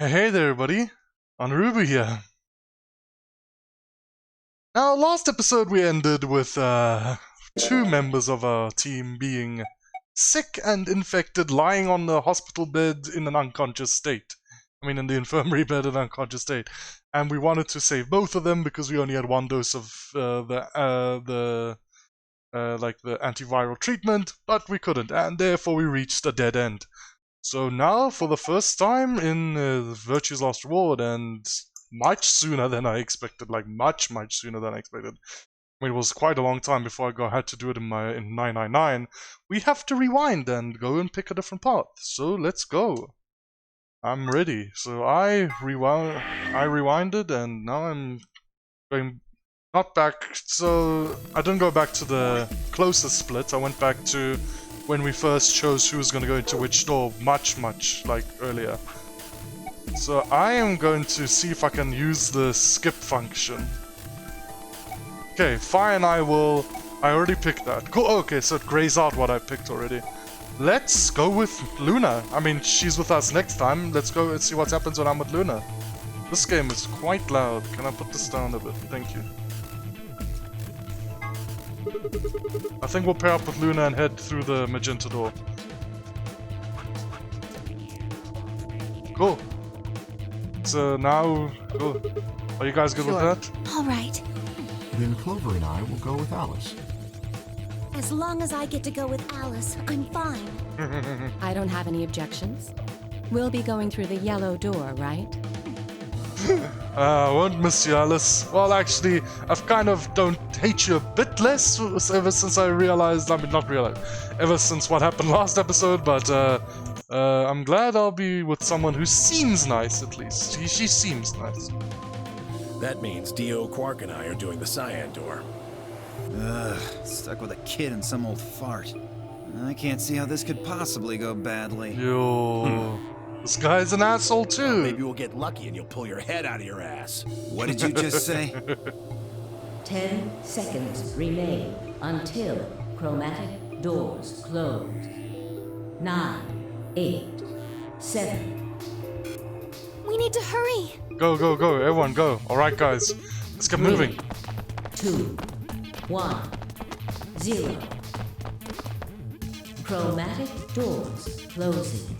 Hey there, everybody. Onurubu here. Now, last episode we ended with two members of our team being sick and infected, lying on the hospital bed in an unconscious state. I mean, in the infirmary bed in an unconscious state. And we wanted to save both of them because we only had one dose of the antiviral treatment, but we couldn't, and therefore we reached a dead end. So now, for the first time in Virtue's Last Reward, and much sooner than I expected, like much sooner than I expected. I mean, it was quite a long time before I had to do it in 999. We have to rewind and go and pick a different path. So let's go. I'm ready. So I rewinded, and now I'm going not back. So I didn't go back to the closest split. I went back to when we first chose who was going to go into which door, much like earlier. So I am going to see if I can use the skip function. Okay, fire and I already picked that. Cool, okay, so it grays out what I picked already. Let's go with Luna. I mean, she's with us next time. Let's go and see what happens when I'm with Luna. This game is quite loud. Can I put this down a bit? Thank you. I think we'll pair up with Luna and head through the magenta door. Cool. So now, cool. Are you guys good with that? All right. Then Clover and I will go with Alice. As long as I get to go with Alice, I'm fine. I don't have any objections. We'll be going through the yellow door, right? I won't miss you, Alice. Well, actually, I've kind of don't hate you a bit less ever since I realized, ever since what happened last episode, but I'm glad I'll be with someone who seems nice, at least. She seems nice. That means Dio, Quark, and I are doing the cyan door. Ugh, stuck with a kid and some old fart. I can't see how this could possibly go badly. Yo, this guy's an asshole too. Maybe we'll get lucky and you'll pull your head out of your ass. What did you just say? 10 seconds remain until chromatic doors close. 9, 8, 7. We need to hurry. Go, everyone go. Alright guys, let's get moving. 2, 1, 0. Chromatic doors closing.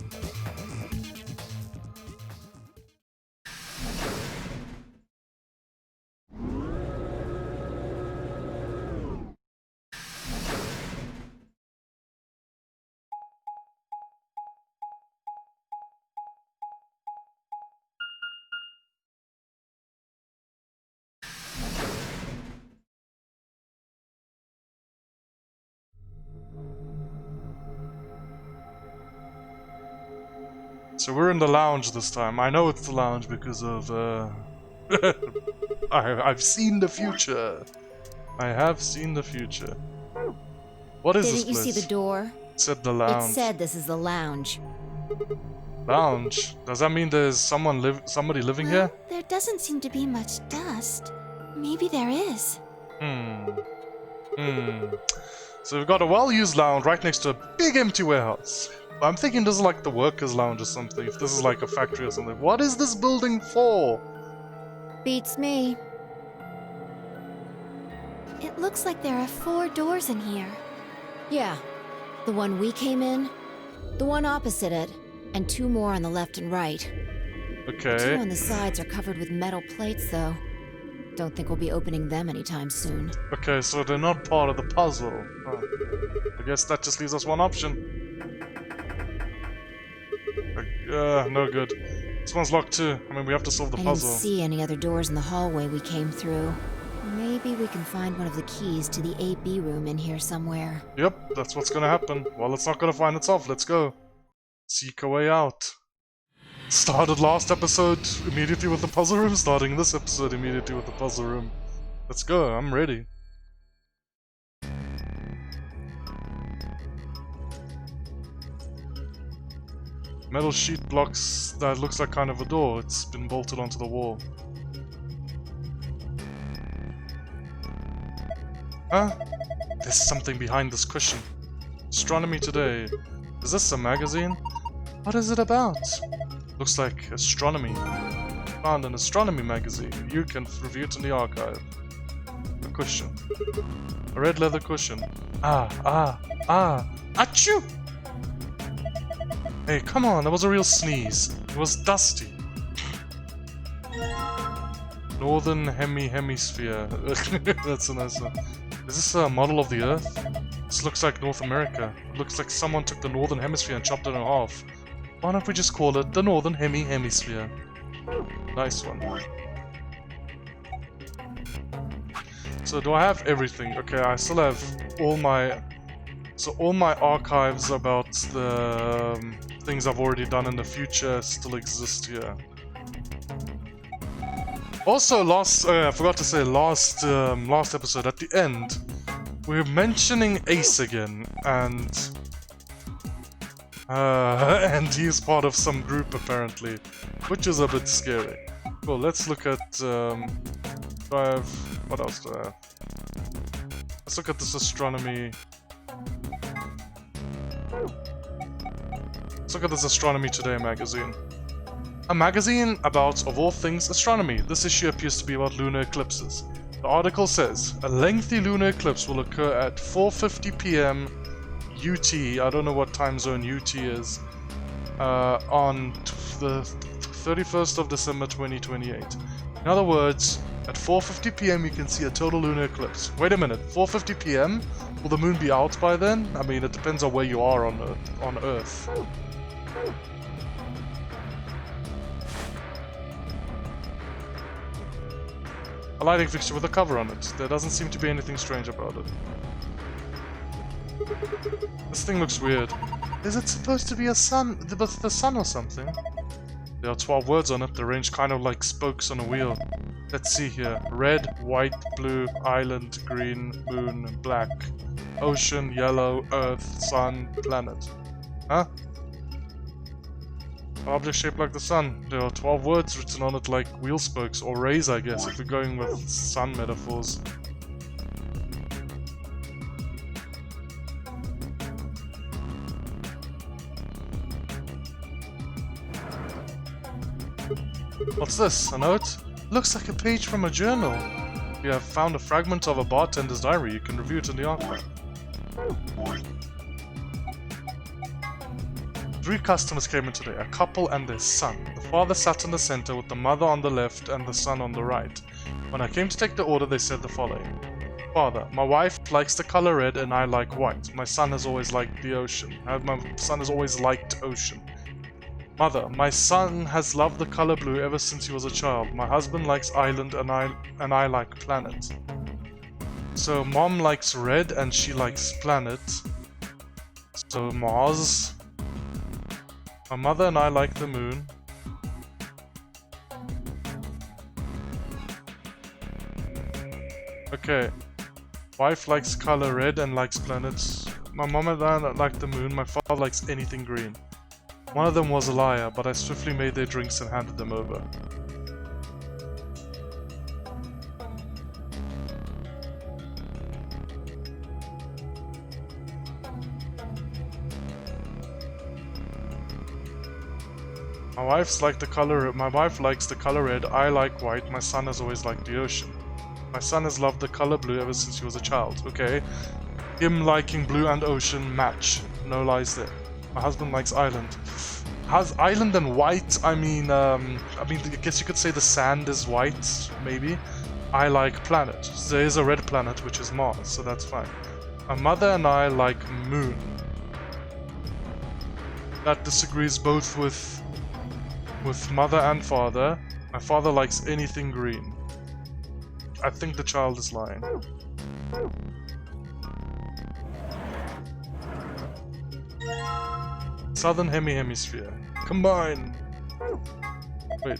So we're in the lounge this time. I know it's the lounge because of, I've seen the future. I have seen the future. What is this Didn't you place? see the door? It said the lounge. It said this is the lounge. Lounge? Does that mean there's somebody living here? There doesn't seem to be much dust. Maybe there is. So we've got a well-used lounge right next to a big empty warehouse. I'm thinking this is like the workers' lounge or something, if this is like a factory or something. What is this building for? Beats me. It looks like there are 4 doors in here. Yeah. The one we came in, the one opposite it, and 2 more on the left and right. 2 Okay. on the sides are covered with metal plates, though. Don't think we'll be opening them anytime soon. Okay, so they're not part of the puzzle. Oh. I guess that just leaves us one option. No good. This one's locked too. I mean, we have to solve the I puzzle. didn't see any other doors in the hallway we came through. Maybe we can find one of the keys to the AB room in here somewhere. Yep, that's what's gonna happen. Well, it's not gonna find itself. Let's go. Seek a way out. Started last episode immediately with the puzzle room, starting this episode immediately with the puzzle room. Let's go, I'm ready. Metal sheet blocks that looks like kind of a door. It's been bolted onto the wall. Huh? There's something behind this cushion. Astronomy Today. Is this a magazine? What is it about? Looks like astronomy. Found an astronomy magazine. You can review it in the archive. A cushion. A red leather cushion. Achoo! Hey, come on, that was a real sneeze. It was dusty. Northern hemisphere. That's a nice one. Is this a model of the Earth? This looks like North America. It looks like someone took the Northern Hemisphere and chopped it in half. Why don't we just call it the Northern Hemisphere? Nice one. So do I have everything? Okay, I still have all my... So all my archives about the things I've already done in the future still exist here. Also, I forgot to say last episode at the end, we were mentioning Ace again, and he's part of some group apparently, which is a bit scary. Well, let's look at what else do I have? Let's look at this astronomy. Let's look at this Astronomy Today magazine. A magazine about, of all things, astronomy. This issue appears to be about lunar eclipses. The article says, a lengthy lunar eclipse will occur at 4:50 p.m. UT, I don't know what time zone UT is, on the 31st of December 2028. In other words, at 4:50 p.m. you can see a total lunar eclipse. Wait a minute, 4:50 p.m.? Will the moon be out by then? I mean, it depends on where you are on Earth. A lighting fixture with a cover on it. There doesn't seem to be anything strange about it. This thing looks weird. Is it supposed to be a sun? The sun or something? There are 12 words on it. They're arranged kind of like spokes on a wheel. Let's see here. Red, white, blue, island, green, moon, black. Ocean, yellow, earth, sun, planet. Huh? Object shaped like the sun. There are 12 words written on it like wheel spokes, or rays I guess, if we're going with sun metaphors. What's this? A note? Looks like a page from a journal. You have found a fragment of a bartender's diary. You can review it in the archive. 3 customers came in today, a couple and their son. The father sat in the center with the mother on the left and the son on the right. When I came to take the order, they said the following. Father, my wife likes the color red and I like white. My son has always liked the ocean. My son has always liked ocean. Mother, my son has loved the color blue ever since he was a child. My husband likes island and I like planet. So mom likes red and she likes planet. So Mars. My mother and I like the moon. Okay. Wife likes color red and likes planets. My mom and I like the moon. My father likes anything green. One of them was a liar, but I swiftly made their drinks and handed them over. My wife likes the color red, I like white, my son has always liked the ocean. My son has loved the color blue ever since he was a child. Okay. Him liking blue and ocean match. No lies there. My husband likes island. Has island and white, I guess you could say the sand is white, maybe. I like planet. There is a red planet, which is Mars, so that's fine. My mother and I like moon. That disagrees both with mother and father. My father likes anything green. I think the child is lying. Southern hemisphere. Combine! Wait.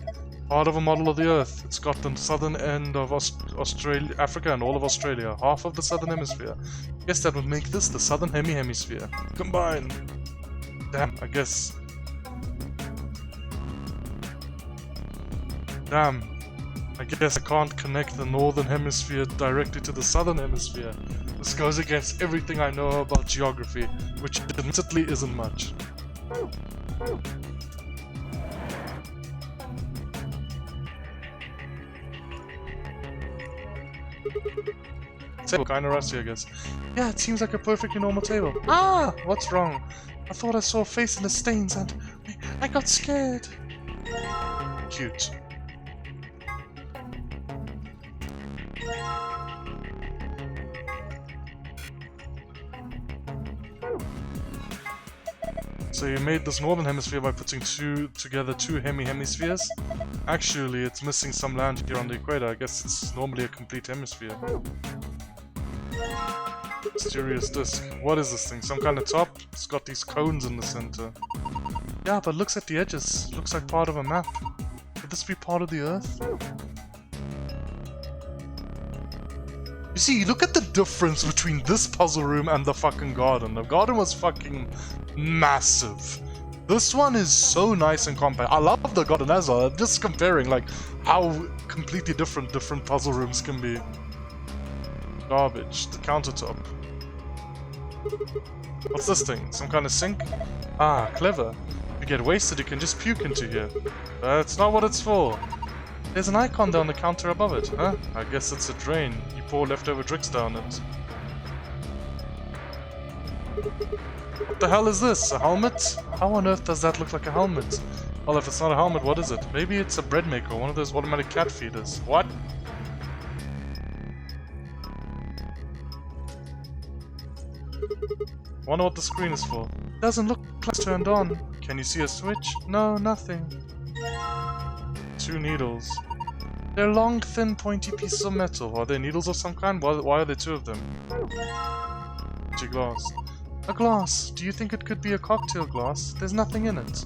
Part of a model of the Earth. It's got the southern end of Australia, Africa and all of Australia. Half of the southern hemisphere. Guess that would make this the southern hemisphere. Combine! Damn, I guess. Damn. I guess I can't connect the northern hemisphere directly to the southern hemisphere. This goes against everything I know about geography, which admittedly isn't much. Table kinda rusty, I guess. Yeah, it seems like a perfectly normal table. Ah! What's wrong? I thought I saw a face in the stains and I got scared. Cute. So you made this northern hemisphere by putting together two hemispheres? Actually, it's missing some land here on the equator. I guess it's normally a complete hemisphere. Mysterious disk. What is this thing? Some kind of top? It's got these cones in the center. Yeah, but looks at the edges. Looks like part of a map. Could this be part of the Earth? You see, look at the difference between this puzzle room and the fucking garden. The garden was fucking massive. This one is so nice and compact. I love the garden as well. Just comparing like how completely different puzzle rooms can be. Garbage. The countertop. What's this thing? Some kind of sink? Ah, clever. If you get wasted, you can just puke into here. That's not what it's for. There's an icon down the counter above it, huh? I guess it's a drain. You pour leftover drinks down it. What the hell is this? A helmet? How on earth does that look like a helmet? Well, if it's not a helmet, what is it? Maybe it's a bread maker, one of those automatic cat feeders. What? Wonder what the screen is for. Doesn't look like it's turned on. Can you see a switch? No, nothing. Two needles. They're long, thin, pointy pieces of metal. Are they needles of some kind? Why are there two of them? Empty glass. A glass. Do you think it could be a cocktail glass? There's nothing in it.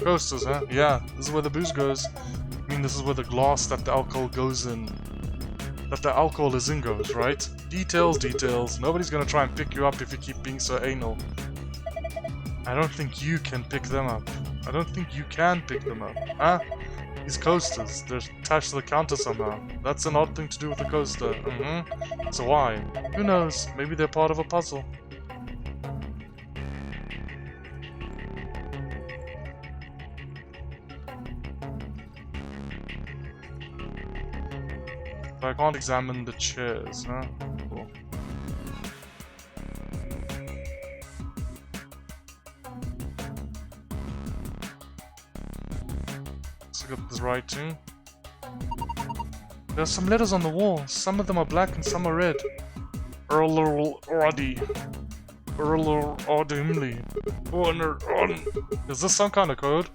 Coasters, huh? Yeah, this is where the booze goes. I mean, this is where the glass that the alcohol goes in. That the alcohol is in goes, right? Details, details. Nobody's gonna try and pick you up if you keep being so anal. I don't think you can pick them up. I don't think you can pick them up. Huh? These coasters, they're attached to the counter somehow. That's an odd thing to do with a coaster. So why? Who knows? Maybe they're part of a puzzle. But I can't examine the chairs, huh? Cool. Let's look at this writing. There are some letters on the wall. Some of them are black and some are red. Earl Roddy. Earl Odimly. Is this some kind of code?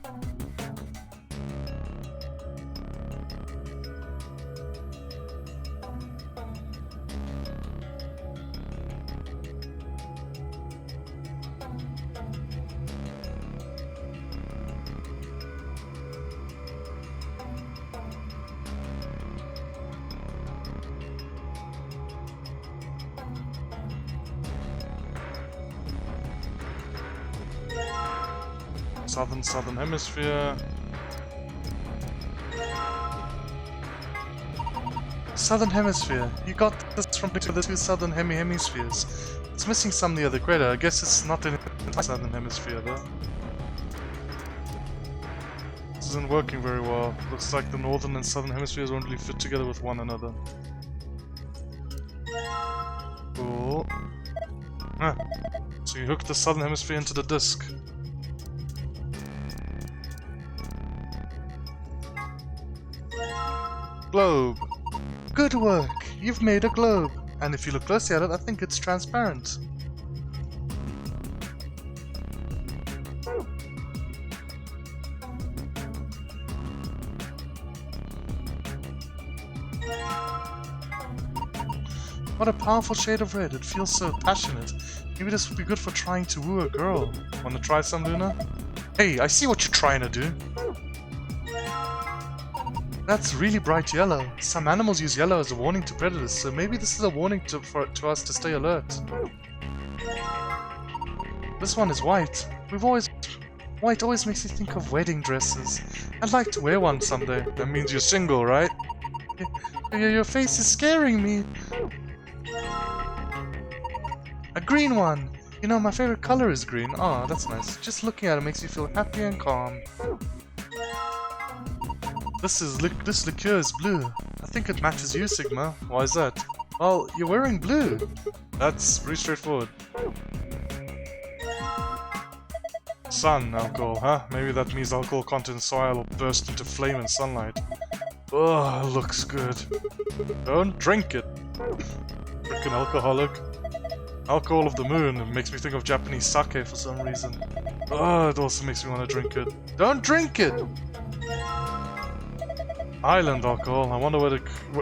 Southern hemisphere. Southern hemisphere. You got this from the two southern hemispheres. It's missing some near the equator. I guess it's not in the southern hemisphere though. This isn't working very well. Looks like the northern and southern hemispheres won't really fit together with one another. Cool. Ah. So you hook the southern hemisphere into the disk. Globe. Good work! You've made a globe. And if you look closely at it, I think it's transparent. What a powerful shade of red. It feels so passionate. Maybe this would be good for trying to woo a girl. Wanna try some, Luna? Hey, I see what you're trying to do. That's really bright yellow. Some animals use yellow as a warning to predators, so maybe this is a warning to us to stay alert. This one is white. White always makes me think of wedding dresses. I'd like to wear one someday. That means you're single, right? Your face is scaring me. A green one. You know, my favorite color is green. Oh, that's nice. Just looking at it makes me feel happy and calm. This liqueur is blue. I think it matches you, Sigma. Why is that? Well, you're wearing blue. That's pretty straightforward. Sun alcohol, huh? Maybe that means alcohol content in soil will burst into flame in sunlight. Oh, looks good. Don't drink it. Frickin' alcoholic. Alcohol of the moon. It makes me think of Japanese sake for some reason. Oh, it also makes me want to drink it. Don't drink it! Island alcohol. I wonder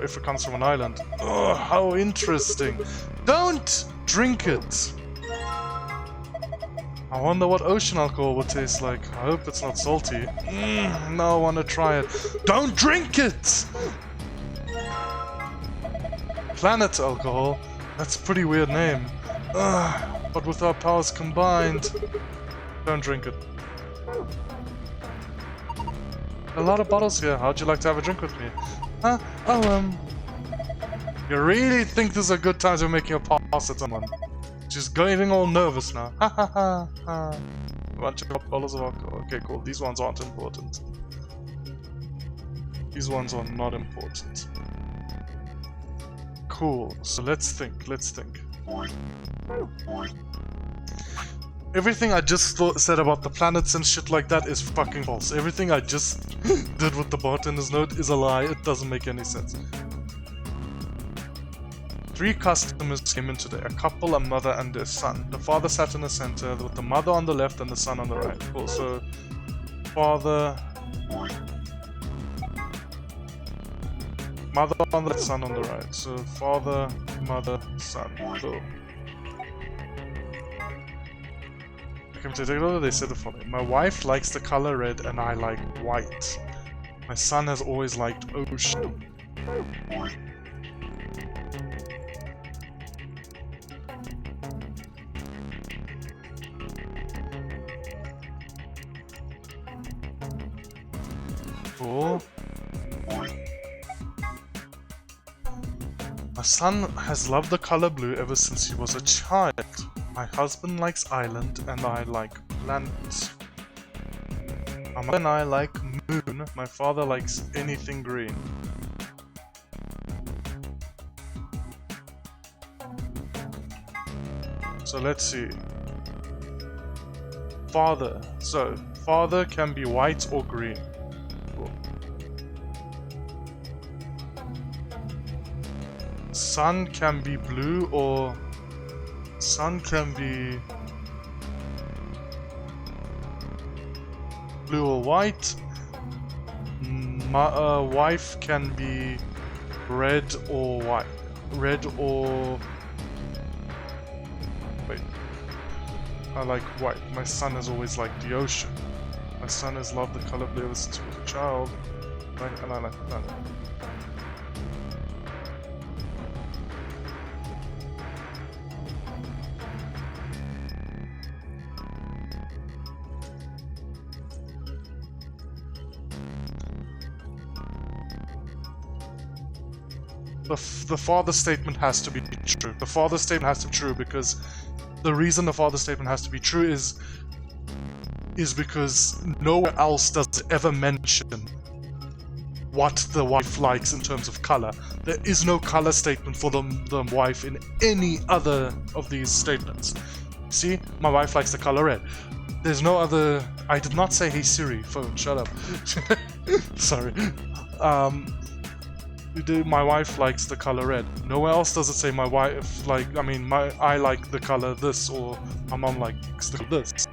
if it comes from an island. Oh, how interesting. Don't drink it! I wonder what ocean alcohol would taste like. I hope it's not salty. Now I want to try it. Don't drink it! Planet alcohol? That's a pretty weird name. But with our powers combined... Don't drink it. A lot of bottles here. How'd you like to have a drink with me? Huh? Oh, You really think this is a good time to making a pass at someone? She's getting all nervous now. Ha ha ha ha. A bunch of bottles of alcohol. Okay, cool. These ones aren't important. These ones are not important. Cool. So let's think. Everything I just said about the planets and shit like that is fucking false. Everything I just did with the bartender's note is a lie. It doesn't make any sense. 3 customers came in today, a couple, a mother and their son. The father sat in the center with the mother on the left and the son on the right. Cool, so father, mother on the left, son on the right. So father, mother, son. Cool. Okay, to take it over, they said the following. My wife likes the color red and I like white. My son has always liked ocean. Cool. My son has loved the color blue ever since he was a child. My husband likes island and I like planets. My mother and I like moon. My father likes anything green. So let's see. Father. So, father can be white or green. Cool. Sun can be blue or... Sun can be... blue or white. My wife can be red or white. Red or... Wait. I like white. My son has always liked the ocean. My son has loved the color blue ever since he was a child. And I like planet. The father statement has to be true. The father statement has to be true because the reason the father statement has to be true is because nowhere else does it ever mention what the wife likes in terms of color. There is no color statement for the wife in any other of these statements. See, my wife likes the color red. There's no other... I did not say, hey Siri, phone, shut up. Sorry. My wife likes the color red. Nowhere else does it say my wife I like the color this or my mom likes the color this.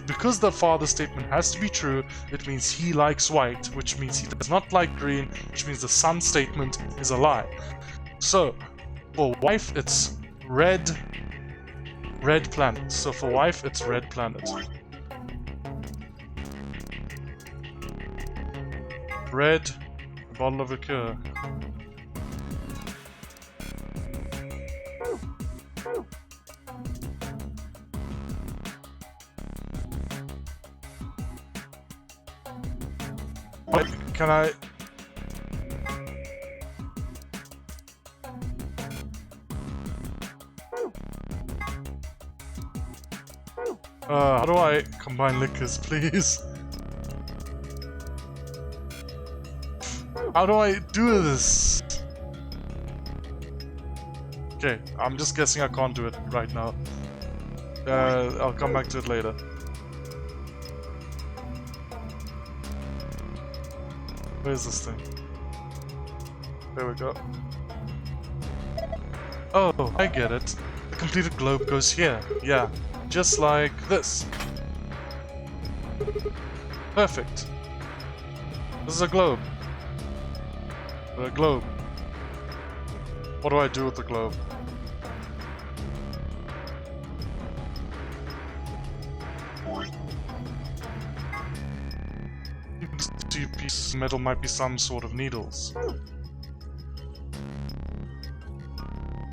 Because the father statement has to be true, it means he likes white, which means he does not like green, which means the son statement is a lie. So, for wife it's red planet. So for wife it's red planet. Red bottle of liqueur. Can I... How do I combine liquors, please? How do I do this? Okay, I'm just guessing I can't do it right now. I'll come back to it later. Where's this thing? There we go. Oh, I get it. The completed globe goes here. Yeah, just like this. Perfect. This is a globe. A globe. What do I do with the globe? Two pieces of metal might be some sort of needles.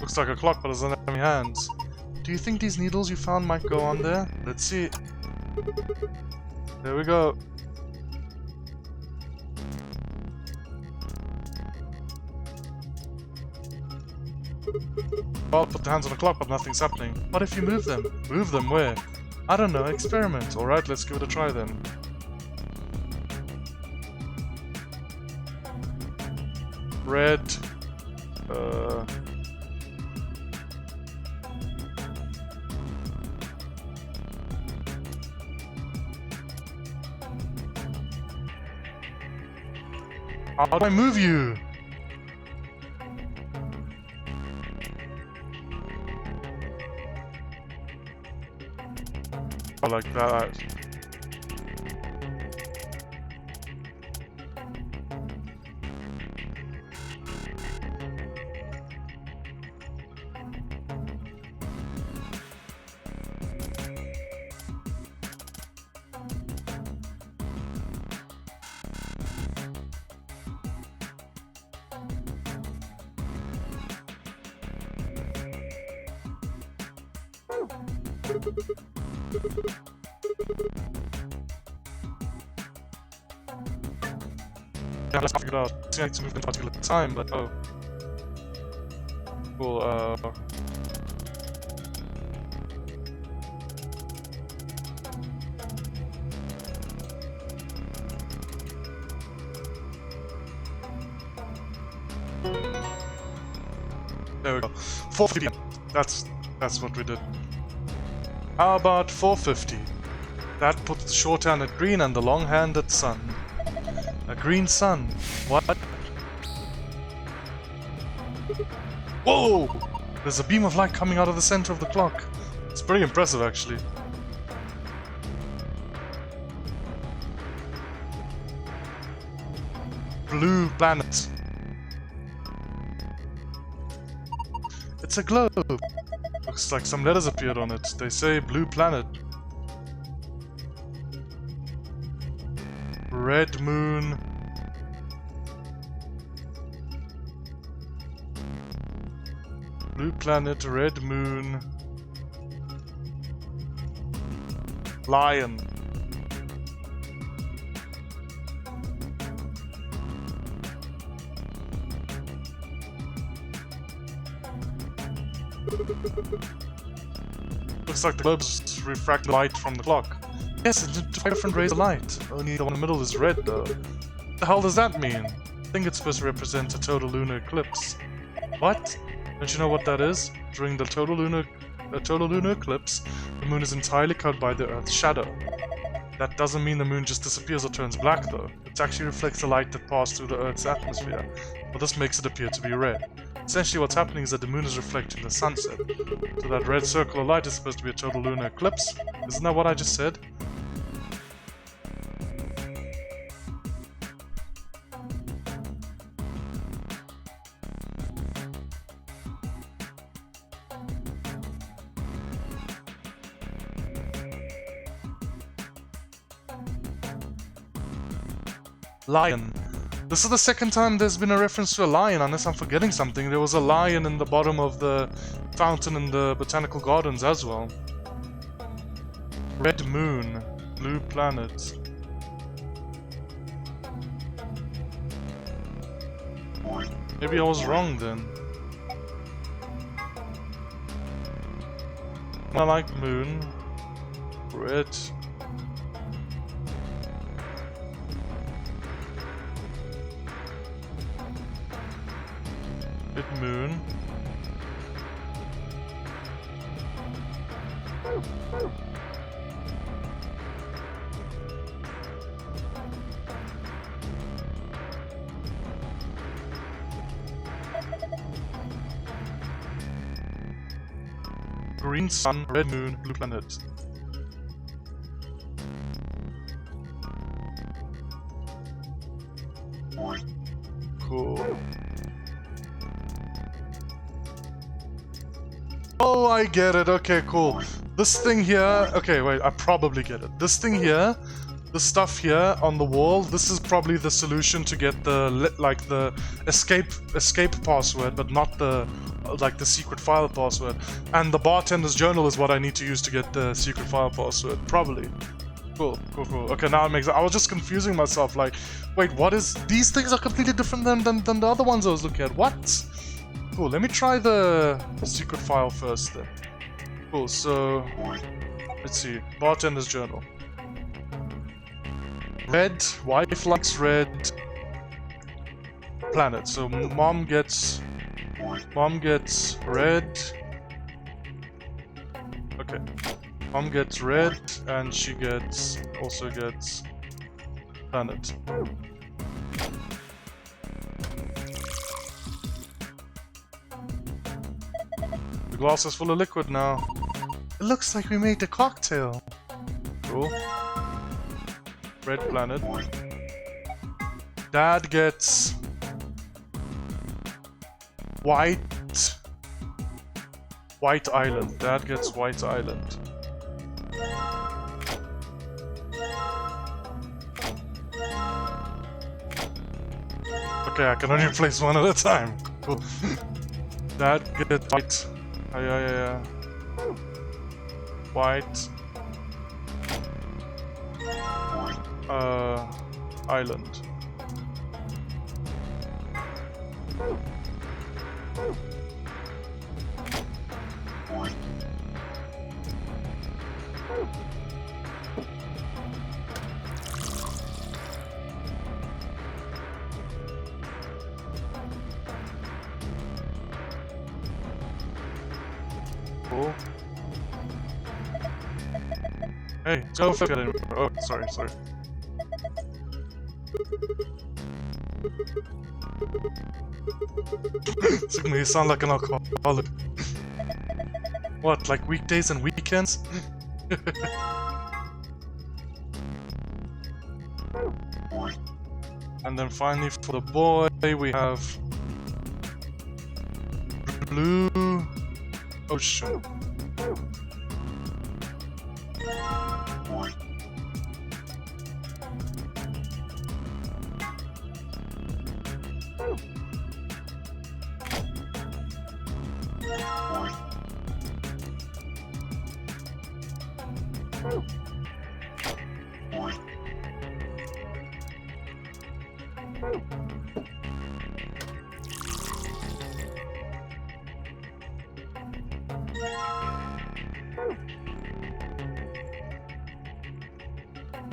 Looks like a clock, but it doesn't have any hands. Do you think these needles you found might go on there? Let's see. There we go. Well, I'll put the hands on the clock, but nothing's happening. What if you move them? Move them where? I don't know, experiment. Alright, let's give it a try then. Red. How do I move you? I like that. Yeah, let's figure it out. I need to move in a particular time, but oh. Cool, there we go. 4:50 p.m. That's what we did. How about 4:50? That puts the short-hand at green and the long-hand at sun. A green sun. What? Whoa! There's a beam of light coming out of the center of the clock. It's pretty impressive, actually. Blue planet. It's a globe. Looks like some letters appeared on it. They say blue planet. Red moon. Blue planet, red moon. Lion. Looks like the globes refract light from the clock. Yes, it's five different rays of light. Only the one in the middle is red, though. What the hell does that mean? I think it's supposed to represent a total lunar eclipse. What? Don't you know what that is? During the total lunar eclipse, the moon is entirely covered by the Earth's shadow. That doesn't mean the moon just disappears or turns black, though. It actually reflects the light that passed through the Earth's atmosphere, but this makes it appear to be red. Essentially what's happening is that the moon is reflecting the sunset. So that red circle of light is supposed to be a total lunar eclipse. Isn't that what I just said? Lion. This is the second time there's been a reference to a lion, unless I'm forgetting something. There was a lion in the bottom of the fountain in the botanical gardens as well. Red moon. Blue planet. Maybe I was wrong then. I like moon. red. Red moon. Green sun, red moon, blue planet. Cool. Oh, I get it. Okay, cool. This thing here... Okay, wait, I probably get it. This thing here, the stuff here on the wall, this is probably the solution to get the, like, the escape password, but not the, like, the secret file password. And the bartender's journal is what I need to use to get the secret file password. Probably. Cool, cool, cool. Okay, now it makes sense. I was just confusing myself, like, wait, what is... These things are completely different than the other ones I was looking at. What? Cool, let me try the secret file first then. Cool, so... Let's see. Bartender's journal. Red, wife likes red. Planet. So mom gets red. Okay. Mom gets red and she also gets planet. The glass is full of liquid now. It looks like we made a cocktail. Cool. Red planet. Dad gets white island. Dad gets white island. Okay, I can only place one at a time. Cool. Dad gets white. Yeah. White. Island. Cool. Hey, go figure it. Oh, sorry. You sound like an alcoholic. What, like weekdays and weekends? And then finally for the boy we have blue ocean.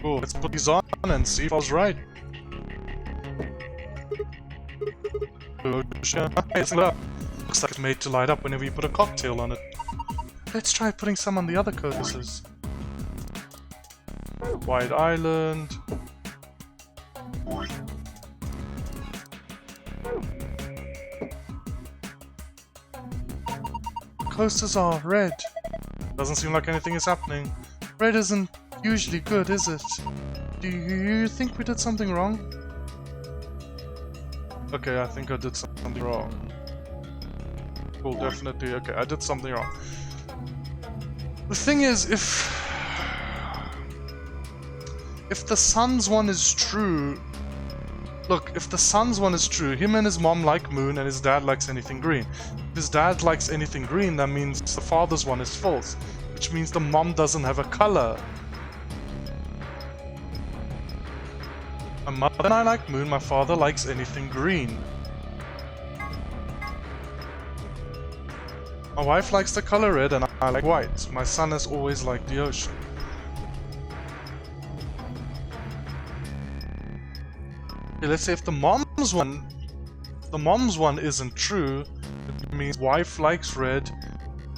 Cool, let's put these on and see if I was right. It's lit up. Looks like it's made to light up whenever you put a cocktail on it. Let's try putting some on the other codices. White Island. Coasters are red. Doesn't seem like anything is happening. Red isn't usually good, is it? Do you think we did something wrong? Okay, I think I did something wrong. Cool, definitely. Okay, I did something wrong. The thing is, if the sun's one is true... Look, if the sun's one is true, him and his mom like moon and his dad likes anything green. If his dad likes anything green, that means the father's one is false. Which means the mom doesn't have a color. My mother and I like moon, my father likes anything green. My wife likes the color red and I like white. My son has always liked the ocean. Okay, let's say if the mom's one isn't true, it means wife likes red,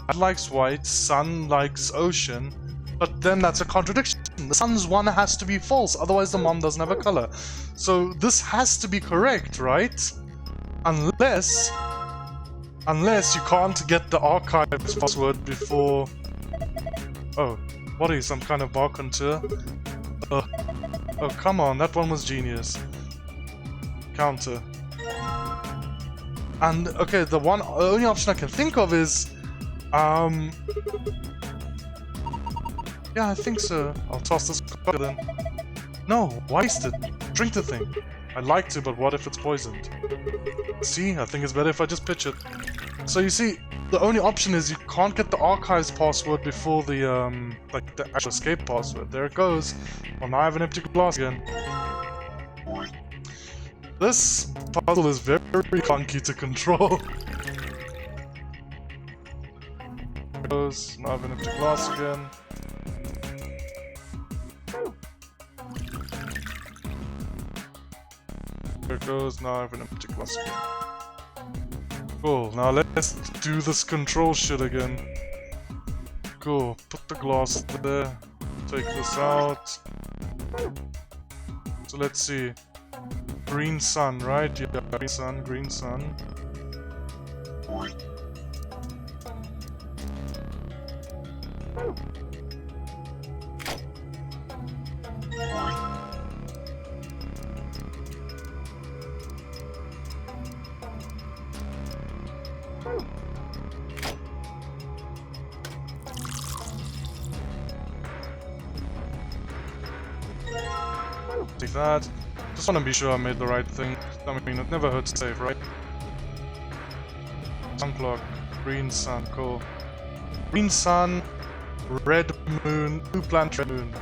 dad likes white, son likes ocean, but then that's a contradiction. The son's one has to be false, otherwise the mom doesn't have a color. So this has to be correct, right? Unless you can't get the archives password before... Oh, what are you, some kind of bar contour? Oh, come on, that one was genius. Counter. And, okay, the only option I can think of is... Yeah, I think so. I'll toss this card then. No, waste it. Drink the thing. I'd like to, but what if it's poisoned? See, I think it's better if I just pitch it. So you see, the only option is you can't get the archives password before the, like the actual escape password. There it goes. Well, now I have an empty glass again. This puzzle is very clunky to control. There it goes. Now I have an empty glass again. There it goes, now I have an empty glass again. Cool, now let's do this control shit again. Cool, put the glass there, take this out. So let's see. Green sun, right? Yeah, green sun, green sun. Take that. Just want to be sure I made the right thing. I mean, it never hurts to save, right? Sun clock, green sun, cool. Green sun, red moon, blue planet, red moon.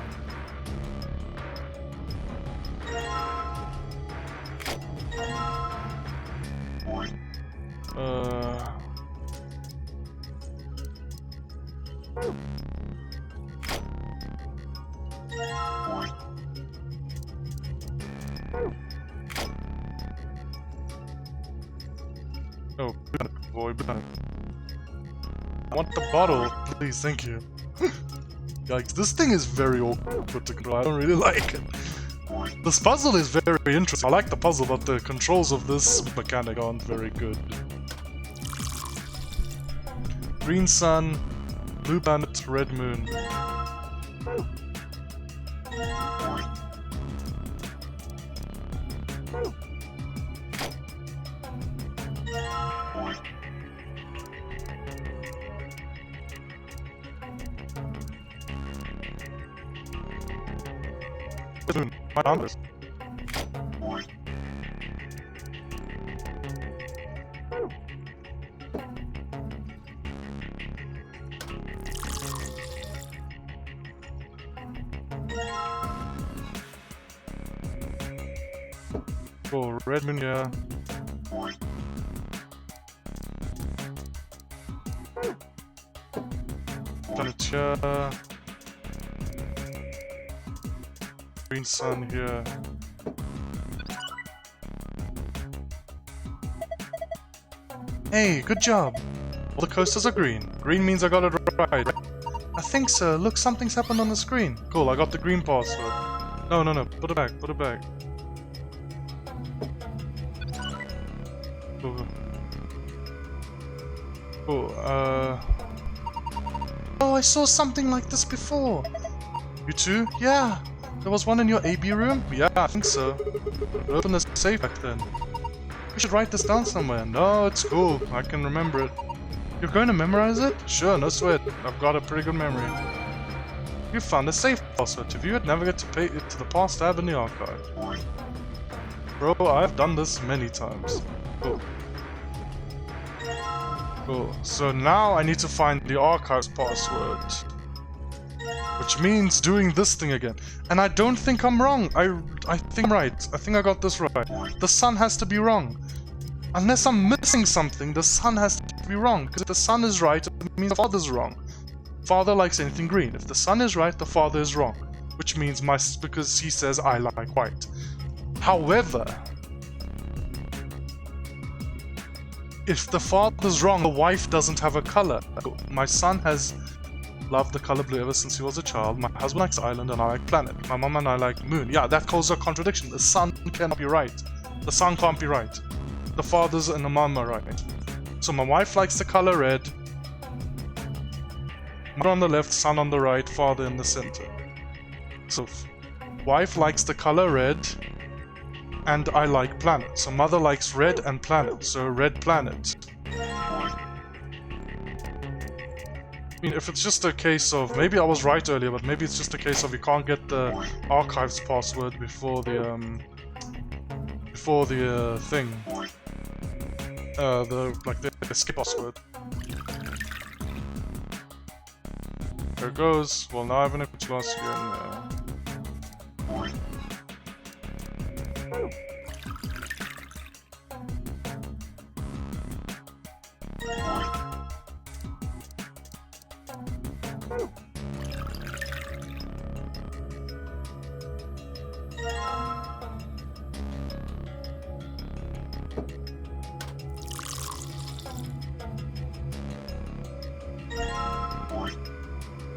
Oh, boy, I want the bottle, please, thank you. Yikes, this thing is very awkward to control, I don't really like it. This puzzle is very interesting, I like the puzzle, but the controls of this mechanic aren't very good. Green sun, blue planet, red moon. My numbers. Oh, Redmond, yeah. Planet here. Green sun here. Hey, good job! All the coasters are green. Green means I got it right. I think so. Look, something's happened on the screen. Cool, I got the green password. No. Put it back. Put it back. Cool. Cool, Oh, I saw something like this before. You too? Yeah. There was one in your AB room? Yeah, I think so. Open the safe back then. We should write this down somewhere. No, it's cool. I can remember it. You're going to memorize it? Sure, no sweat. I've got a pretty good memory. You found a safe password. To view it, navigate to the past tab in the archive. Bro, I've done this many times. Cool. Cool. So now I need to find the archive's password. Which means doing this thing again. And I don't think I'm wrong. I think I'm right. I think I got this right. The sun has to be wrong. Unless I'm missing something, the sun has to be wrong. Because if the sun is right, it means the father's wrong. Father likes anything green. If the sun is right, the father is wrong. Which means because he says I like white. However, if the father's wrong, the wife doesn't have a color. My son has loved the color blue ever since he was a child. My husband likes island and I like planet. My mom and I like moon. Yeah, that causes a contradiction. The son cannot be right. The son can't be right. The fathers and the mom are right. So my wife likes the color red. Mother on the left, son on the right, father in the center. So wife likes the color red, and I like planet. So mother likes red and planet, so red planet. I mean, if it's just a case of, maybe I was right earlier, but maybe it's just a case of you can't get the archives password before the thing. The skip password. There it goes. Well, now I have an image loss again.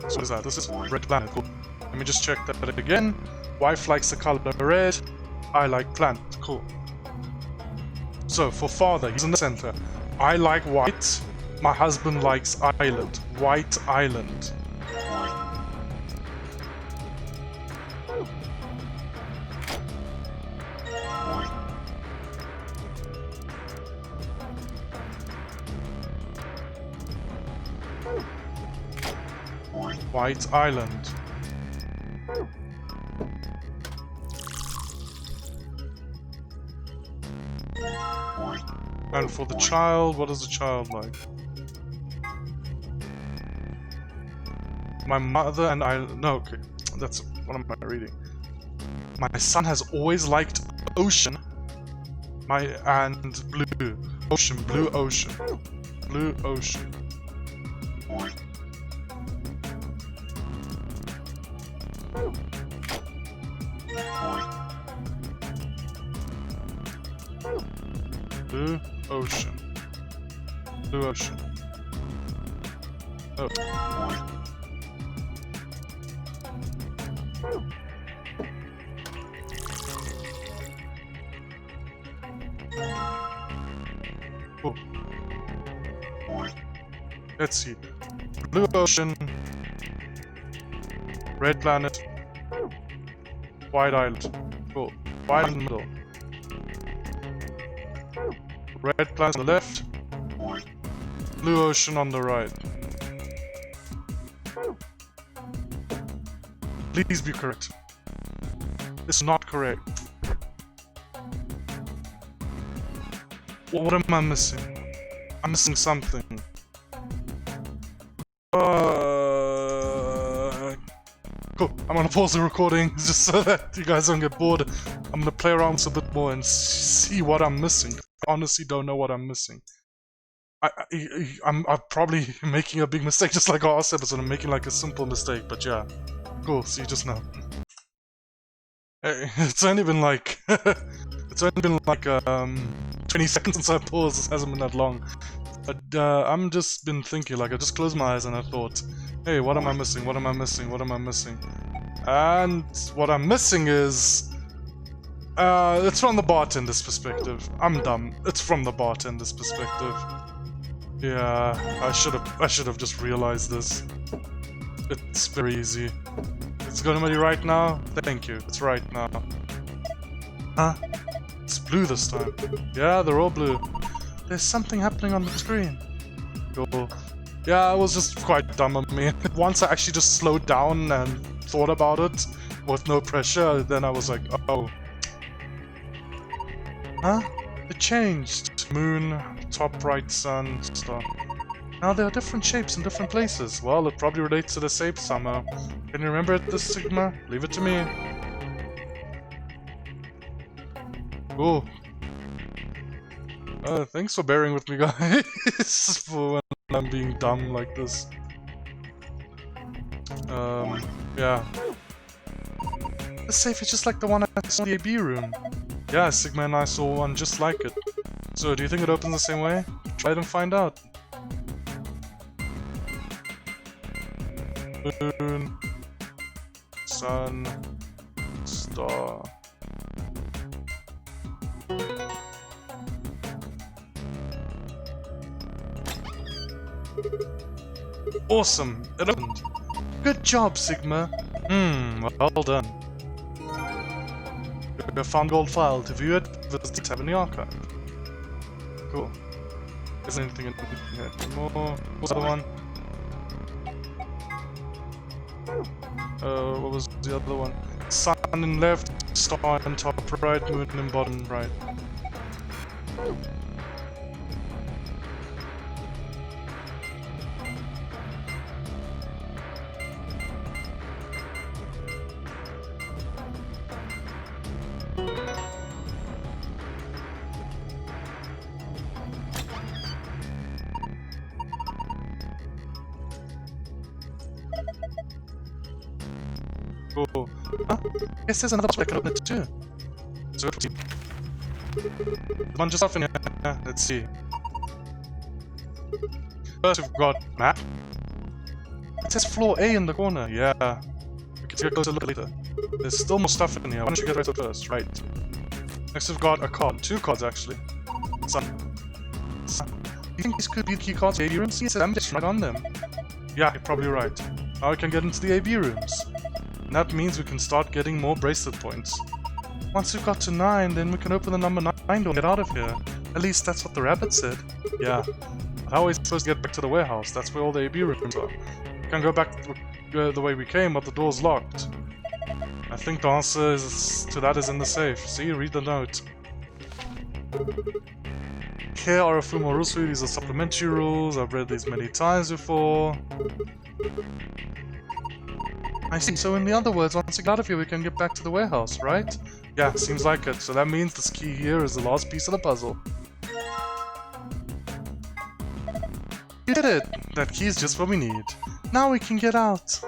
So what is that? This is red planet. Cool. Let me just check that again. Wife likes the color red. I like planet. Cool. So for father, he's in the center. I like white. My husband likes island. White island. White island. And for the child, what is the child like? My mother and I... No, okay. That's... What am I reading? My son has always liked ocean. And blue. Ocean, blue ocean. Blue ocean. Blue ocean. Blue ocean. Oh. Oh. Let's see. Blue ocean. Red planet. White island. Cool. White island in the middle. Red planet on the left. Blue ocean on the right. Please be correct. It's not correct. What am I missing? I'm missing something. Cool. I'm gonna pause the recording just so that you guys don't get bored. I'm gonna play around with a bit more and see what I'm missing. I honestly don't know what I'm missing. I'm probably making a big mistake, just like last episode. I'm making like a simple mistake, but yeah. Cool. See you just now. It's only been like 20 seconds since I paused. This hasn't been that long. But I'm just been thinking, like I just closed my eyes and I thought, hey, what am I missing? What am I missing? What am I missing? And what I'm missing is it's from the bartender's perspective. I'm dumb. It's from the bartender's perspective. Yeah, I should have just realized this. It's very easy. It's gonna be right now. Thank you. It's right now. Huh? It's blue this time. Yeah, they're all blue. There's something happening on the screen. Cool. Yeah, it was just quite dumb of me. Once I actually just slowed down and thought about it with no pressure, then I was like, oh. Huh? It changed. Moon, top right, sun, star. Now there are different shapes in different places. Well, it probably relates to the shape somehow. Can you remember it, this Sigma? Leave it to me. Cool. Thanks for bearing with me, guys, for when I'm being dumb like this. Yeah. The safe is just like the one I saw in the AB room. Yeah, Sigma and I saw one just like it. So, do you think it opens the same way? try it and find out. Moon, sun, star. Awesome! It opened! Good job, Sigma! Well done. You found gold file. To view it, visit the tab in the archive. Cool. Isn't anything in here anymore? What's the other one? What was the other one? Sun in left, star in top right, moon in bottom right. Cool. Huh? Yes, there's another spec open it too. So a bunch of stuff in here. Let's see. First we've got map. It says floor A in the corner. Yeah. We can take a closer look later. There's still more stuff in here. Why don't you get right to it first? Right. Next we've got a card. 2 cards actually. Sun. You think these could be the key cards for AB rooms? Yes, I'm just right on them. Yeah, you're probably right. Now we can get into the AB rooms. And that means we can start getting more bracelet points. Once we've got to 9, then we can open the number 9 door and get out of here. At least that's what the rabbit said. Yeah. But how are we supposed to get back to the warehouse? That's where all the AB rooms are. We can go back the way we came, but the door's locked. I think the answer to that is in the safe. See, read the note. Here are a few more rules for you. These are supplementary rules. I've read these many times before. I see. So in other words, once we get out of here, we can get back to the warehouse, right? Yeah, seems like it. So that means this key here is the last piece of the puzzle. You did it! That key is just what we need. Now we can get out.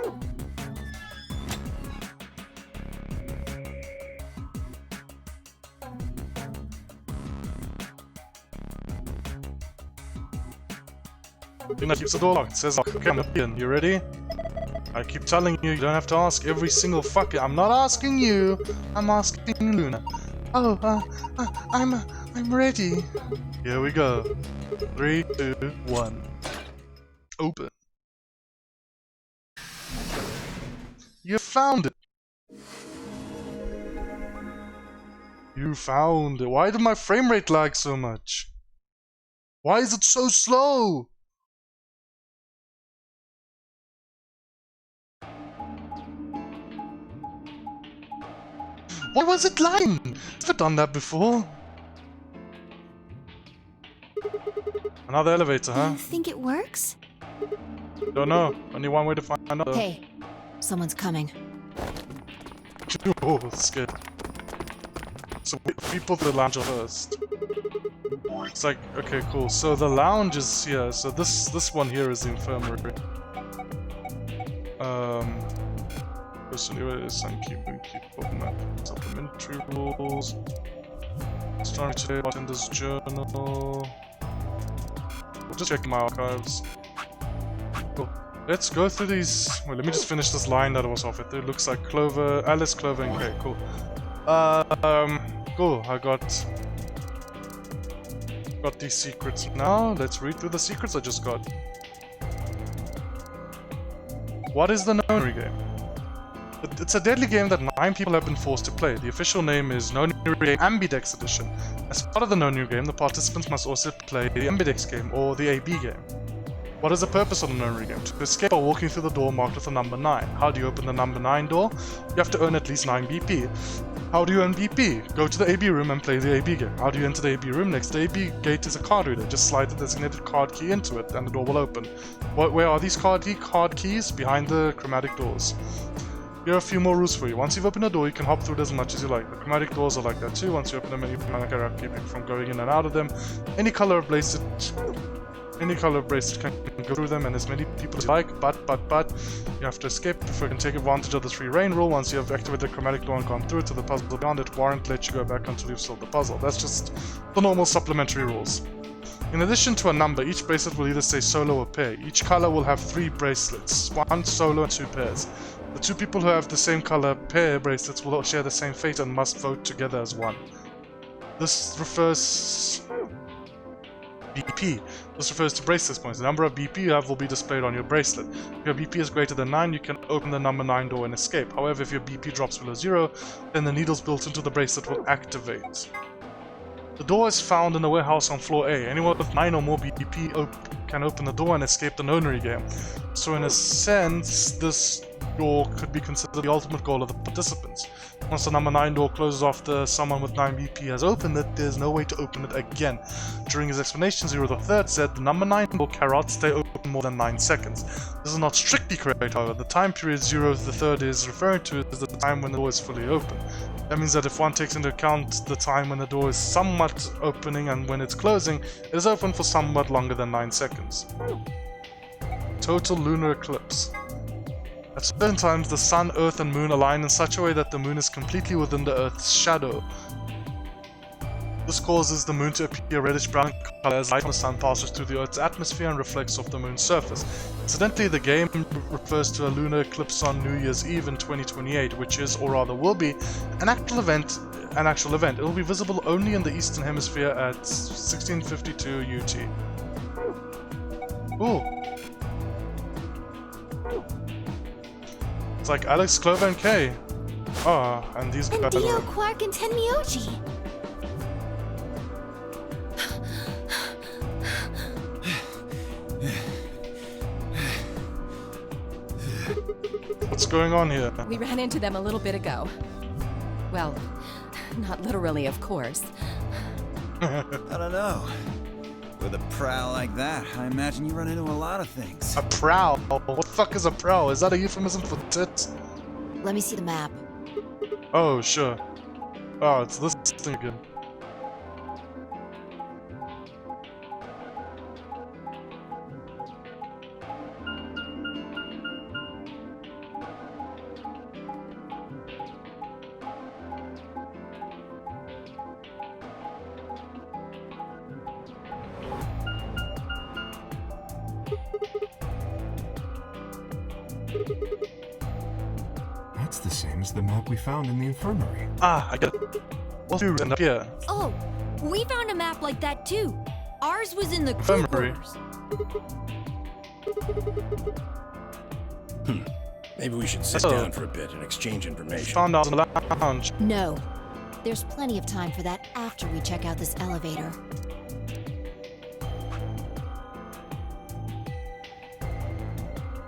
That keeps the door locked. It says, okay, I'm in. You ready? I keep telling you, you don't have to ask every single fucker. I'm not asking you. I'm asking Luna. Oh, I'm ready. Here we go. 3, 2, 1. Open. You found it. You found it. Why did my frame rate lag so much? Why is it so slow? Why was it lying? I've never done that before. Another elevator, huh? You think it works? Don't know. Only one way to find out. Hey, someone's coming. Oh, scared. So people to the lounge first. It's like, okay, cool. So the lounge is here. So this one here is the infirmary. Personally, some keep open up supplementary rules. Starting today about in this journal. We'll just check my archives. Cool. Let's go through these. Well, let me just finish this line that I was off with. It looks like Clover, Alice, Clover, and Kay. Cool. Cool. I got these secrets now. Let's read through the secrets I just got. What is the Nonary game? It's a deadly game that 9 people have been forced to play. The official name is Nonary Game Ambidex Edition. As part of the Nonary game, the participants must also play the Ambidex game, or the AB game. What is the purpose of the Nonary game? To escape by walking through the door marked with the number 9. How do you open the number 9 door? You have to earn at least 9 BP. How do you earn BP? Go to the AB room and play the AB game. How do you enter the AB room? Next to the AB gate is a card reader. Just slide the designated card key into it and the door will open. Where are these card keys? Behind the chromatic doors. Here are a few more rules for you. Once you've opened a door, you can hop through it as much as you like. The chromatic doors are like that too. Once you open them, you can keep people from going in and out of them. Any color of bracelet can go through them, and as many people as you like, but you have to escape before you can take advantage of the free reign rule. Once you have activated the chromatic door and gone through to the puzzle beyond, it won't let you go back until you've solved the puzzle. That's just the normal supplementary rules. In addition to a number, each bracelet will either say solo or pair. Each color will have 3 bracelets, 1 solo and 2 pairs. The 2 people who have the same color pair bracelets will all share the same fate and must vote together as one. This refers... BP. This refers to bracelet points. The number of BP you have will be displayed on your bracelet. If your BP is greater than 9, you can open the number 9 door and escape. However, if your BP drops below 0, then the needles built into the bracelet will activate. The door is found in the warehouse on floor A. Anyone with 9 or more BP can open the door and escape the nonary game. So in a sense, this door could be considered the ultimate goal of the participants. Once the number 9 door closes after someone with 9 BP has opened it, there's no way to open it again. During his explanation, Zero the Third said the number 9 door cannot stay open more than 9 seconds. This is not strictly correct, however. The time period Zero the Third is referring to is the time when the door is fully open. That means that if one takes into account the time when the door is somewhat opening and when it's closing, it is open for somewhat longer than 9 seconds. Total lunar eclipse. At certain times, the Sun, Earth and Moon align in such a way that the Moon is completely within the Earth's shadow. This causes the Moon to appear reddish-brown in color as light from the Sun passes through the Earth's atmosphere and reflects off the Moon's surface. Incidentally, the game refers to a lunar eclipse on New Year's Eve in 2028, which is, or rather will be, an actual event. It will be visible only in the Eastern Hemisphere at 1652 UT. Ooh. It's like Alex, Clover, and Kay. Ah, and these guys. And Dio, Quark, and Tenmyoji. What's going on here? We ran into them a little bit ago. Well, not literally, of course. I don't know. With a prowl like that, I imagine you run into a lot of things. A prowl? What the fuck is a prowl? Is that a euphemism for tits? Let me see the map. Oh, sure. Oh, it's this thing again. That's the same as the map we found in the infirmary. Ah, I get it. What's you end up here? Oh, we found a map like that too. Ours was in the crew Infirmary. quarters. Maybe we should sit down for a bit and exchange information. Found out in the lounge. No. There's plenty of time for that after we check out this elevator.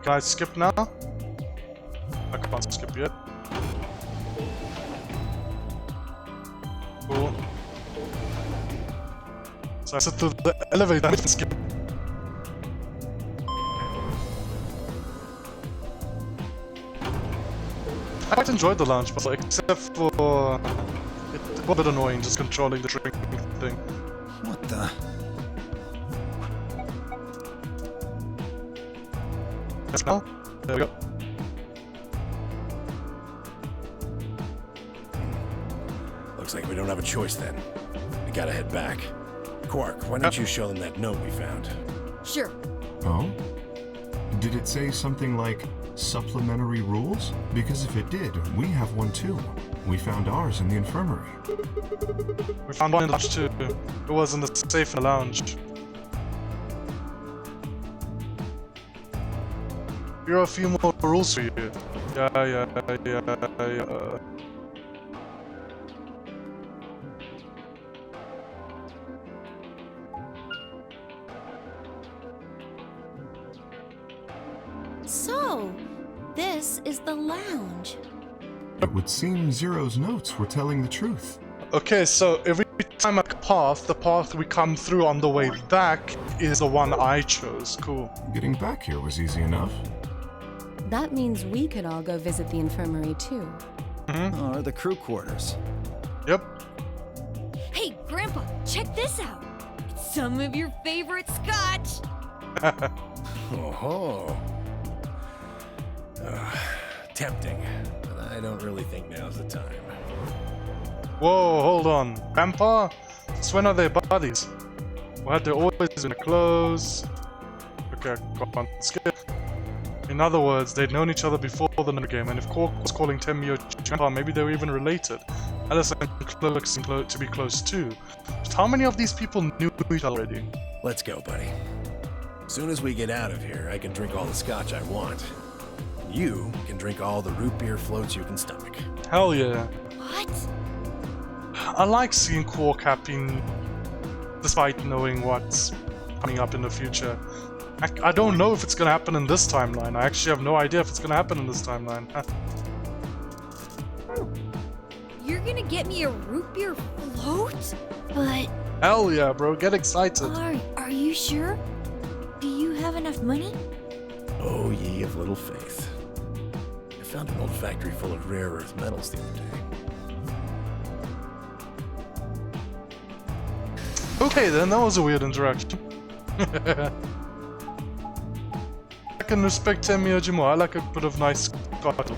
Can I skip now? I can't skip yet. Cool. So I sit through the elevator and skip. I quite enjoyed the lounge, but except for it was a bit annoying just controlling the drinking thing. What the? Yes, now? There we go. Looks like we don't have a choice then. We gotta head back. Quark, why don't you show them that note we found? Sure. Oh? Did it say something like supplementary rules? Because if it did, we have one too. We found ours in the infirmary. We found one in the lounge too. It was in the safe in the lounge. Here are a few more rules for you. Yeah. So, this is the lounge. It would seem Zero's notes were telling the truth. Okay, so every time I path, the path we come through on the way back is the one I chose. Cool. Getting back here was easy enough. That means we could all go visit the infirmary too. Or the crew quarters. Yep. Hey, Grandpa, check this out. It's some of your favorite scotch. Oh-ho. Tempting, but I don't really think now's the time. Whoa, hold on. Grandpa? Since when are they buddies? Why had they always been close? Okay, can't skip. In other words, they'd known each other before the game, and if Quark was calling Temio Grandpa, maybe they were even related. Alice and Cloak seem to be close too. But how many of these people knew each other already? Let's go, buddy. As soon as we get out of here, I can drink all the scotch I want. You can drink all the root beer floats you can stomach. Hell yeah. What? I like seeing Quark happy despite knowing what's coming up in the future. I don't know if it's gonna happen in this timeline. I actually have no idea if it's gonna happen in this timeline. You're gonna get me a root beer float? But Hell yeah, bro. Get excited. are you sure? Do you have enough money? Oh, ye of little faith. I found an old factory full of rare earth metals the other day. Okay then, that was a weird interaction. I can respect Temioji more. I like a bit of nice scotch.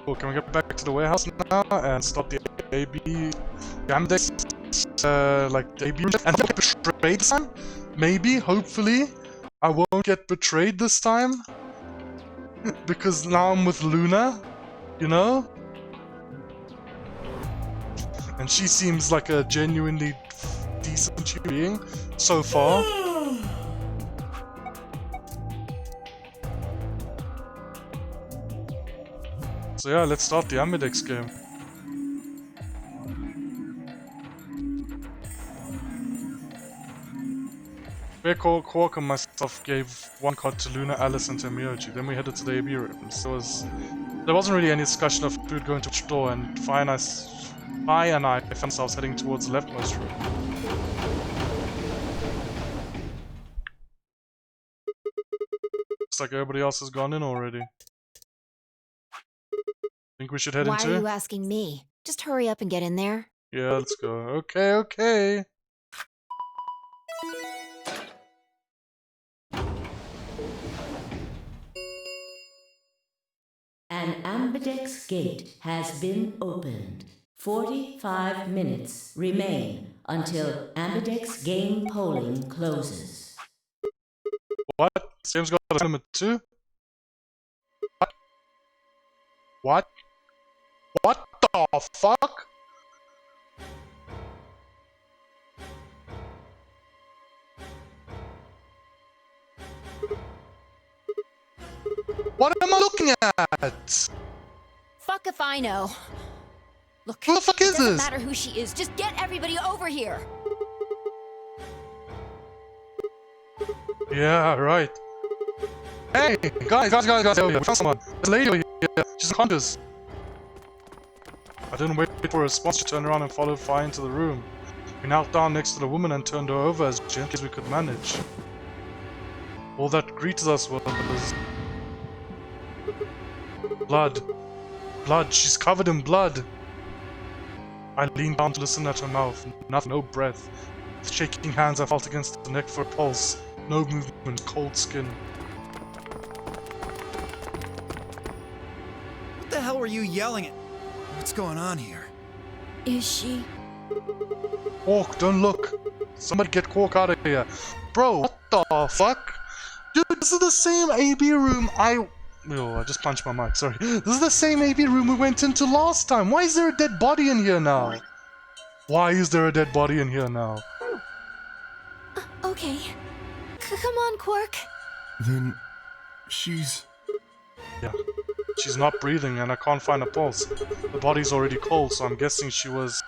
Oh, can we get back to the warehouse now and stop the AB Gamdex? Like the AB and get betrayed this time? Maybe, hopefully, I won't get betrayed this time. Because now I'm with Luna, you know? And she seems like a genuinely decent human being so far. So yeah, let's start the Amidex game. Quark and myself gave one card to Luna, Alice, and Temioji. Then we headed to the AB room. So there wasn't really any discussion of who would go into which door, and Fi and I found ourselves heading towards the leftmost room. Looks like everybody else has gone in already. Think we should head Why into? are you asking me? Just hurry up and get in there. Yeah, let's go. Okay, okay. An ambidex gate has been opened. 45 minutes remain until ambidex game polling closes. What? This game's got a limit too? What? What the fuck? What am I looking at? Fuck if I know. Look, Who the fuck is it doesn't this? matter who she is. Just get everybody over here. Yeah, right. Hey, guys, we found someone. There's a lady over here. She's unconscious. I didn't wait for a response. She turned around and followed Fi into the room. We knelt down next to the woman and turned her over as gently as we could manage. All that greeted us was blood. Blood. She's covered in blood. I leaned down to listen at her mouth. Nothing, no breath. With shaking hands, I felt against the neck for a pulse. No movement, cold skin. What the hell were you yelling at? What's going on here? Is she? Quark, don't look. Somebody get Quark out of here. Bro, what the fuck? Dude, this is the same AB room I just punched my mic, sorry. This is the same AB room we went into last time. Why is there a dead body in here now? Why is there a dead body in here now? Okay. Come on, Quark. Then she's... Yeah. She's not breathing and I can't find a pulse. The body's already cold, so I'm guessing she was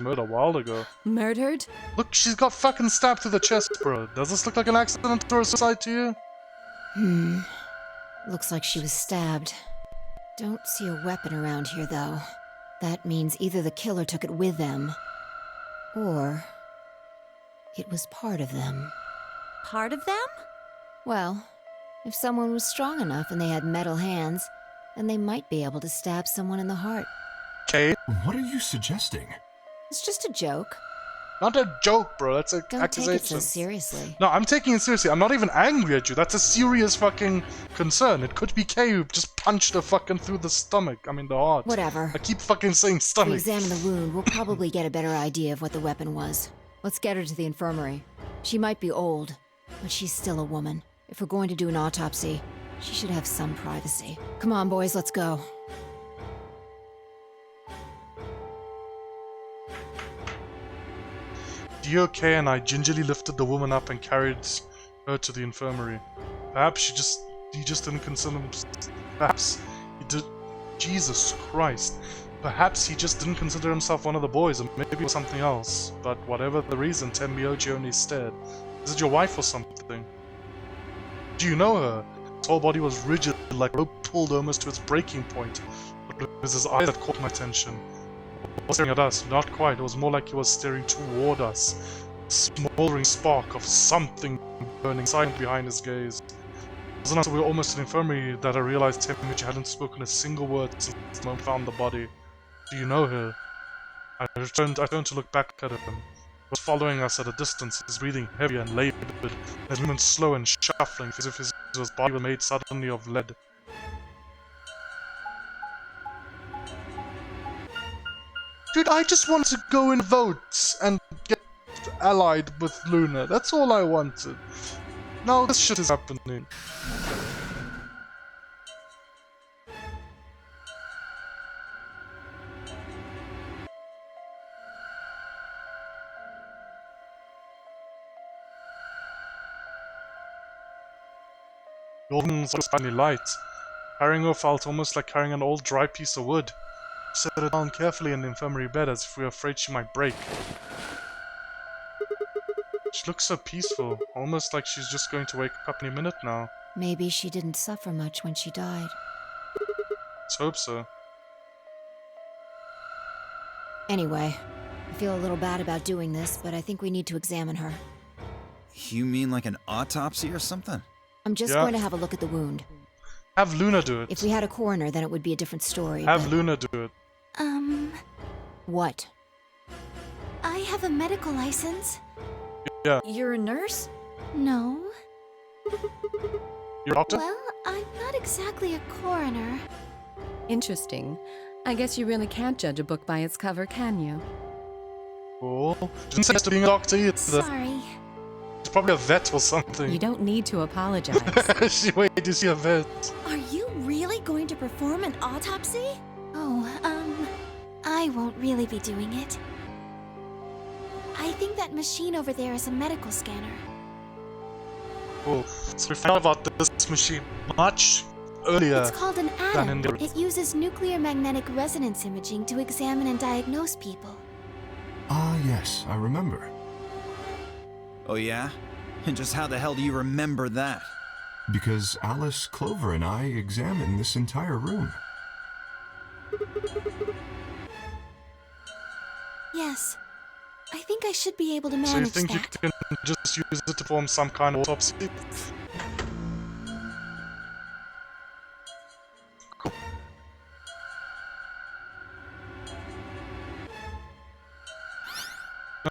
murdered a while ago. Murdered? Look, she's got fucking stabbed through the chest, bro. Does this look like an accident or a suicide to you? Looks like she was stabbed. Don't see a weapon around here, though. That means either the killer took it with them, or it was part of them. Part of them? Well, if someone was strong enough and they had metal hands, then they might be able to stab someone in the heart. Okay. What are you suggesting? It's just a joke. Not a joke, bro. That's an Don't accusation. take it so seriously. No, I'm taking it seriously. I'm not even angry at you. That's a serious fucking concern. It could be Kay who just punched her fucking through the stomach. I mean, the heart. Whatever. I keep fucking saying If we stomach. examine the wound, we'll probably get a better idea of what the weapon was. Let's get her to the infirmary. She might be old, but she's still a woman. If we're going to do an autopsy, she should have some privacy. Come on, boys, let's go. DOK and I gingerly lifted the woman up and carried her to the infirmary. Perhaps he just didn't consider him. Perhaps he did. Jesus Christ. Perhaps he just didn't consider himself one of the boys, or maybe it was something else. But whatever the reason, Tenmyoji only stared. Is it your wife or something? Do you know her? His whole body was rigid, like a rope pulled almost to its breaking point. But it was his eyes that caught my attention. He was staring at us, not quite. It was more like he was staring toward us. A smoldering spark of something burning silent behind his gaze. It wasn't until we were almost in the infirmary that I realized Tenmyoji hadn't spoken a single word since the moment we found the body. Do you know her? I turned to look back at him. He was following us at a distance, his breathing heavy and labored, his movements slow and shuffling, as if his body were made suddenly of lead. Dude, I just wanted to go and vote and get allied with Luna. That's all I wanted. Now this shit is happening. The old woman was finally light. Carrying her felt almost like carrying an old dry piece of wood. She set her down carefully in the infirmary bed as if we were afraid she might break. She looks so peaceful, almost like she's just going to wake up any minute now. Maybe she didn't suffer much when she died. Let's hope so. Anyway, I feel a little bad about doing this, but I think we need to examine her. You mean like an autopsy or something? I'm just Yeah. going to have a look at the wound. Have Luna do it. If we had a coroner, then it would be a different story. Have but... Luna do it. What? I have a medical license. Yeah. You're a nurse? No. You're a doctor? Well, I'm not exactly a coroner. Interesting. I guess you really can't judge a book by its cover, can you? Cool. Didn't say to being a doctor either. Sorry. She's probably a vet or something. You don't need to apologize. Wait, is she a vet? Are you really going to perform an autopsy? Oh, I won't really be doing it. I think that machine over there is a medical scanner. Cool. So we found out about this machine much earlier. It's called an than in atom. the- It uses nuclear magnetic resonance imaging to examine and diagnose people. Ah, yes, I remember. Oh yeah? And just how the hell do you remember that? Because Alice, Clover, and I examined this entire room. Yes. I think I should be able to So you manage think that. you can just use it to perform some kind of autopsy? Cool.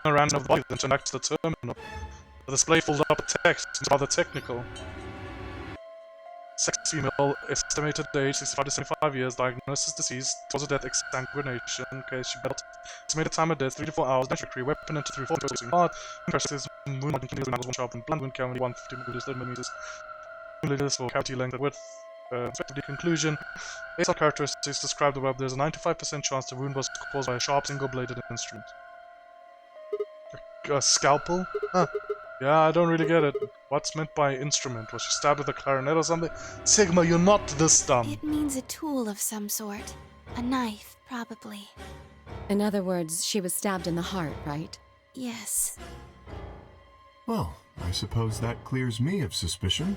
Around the body, then turn back to the terminal. The display filled up with text, it's rather technical. Sex female, estimated age 65 to 75 years, diagnosis deceased, cause of death exsanguination, case she belt. Estimated time of death 3 to 4 hours, necessary weapon into 3 4 including heart, impresses, wound not including one sharp and blunt wound cavity 150 millimeters, 30 millimeters. Millimeters for cavity length and width. Respectively, conclusion. Based on characteristics described above, there's a 95% chance the wound was caused by a sharp single-bladed instrument. A scalpel? Huh. Yeah, I don't really get it. What's meant by instrument? Was she stabbed with a clarinet or something? Sigma, you're not this dumb. It means a tool of some sort. A knife, probably. In other words, she was stabbed in the heart, right? Yes. Well, I suppose that clears me of suspicion.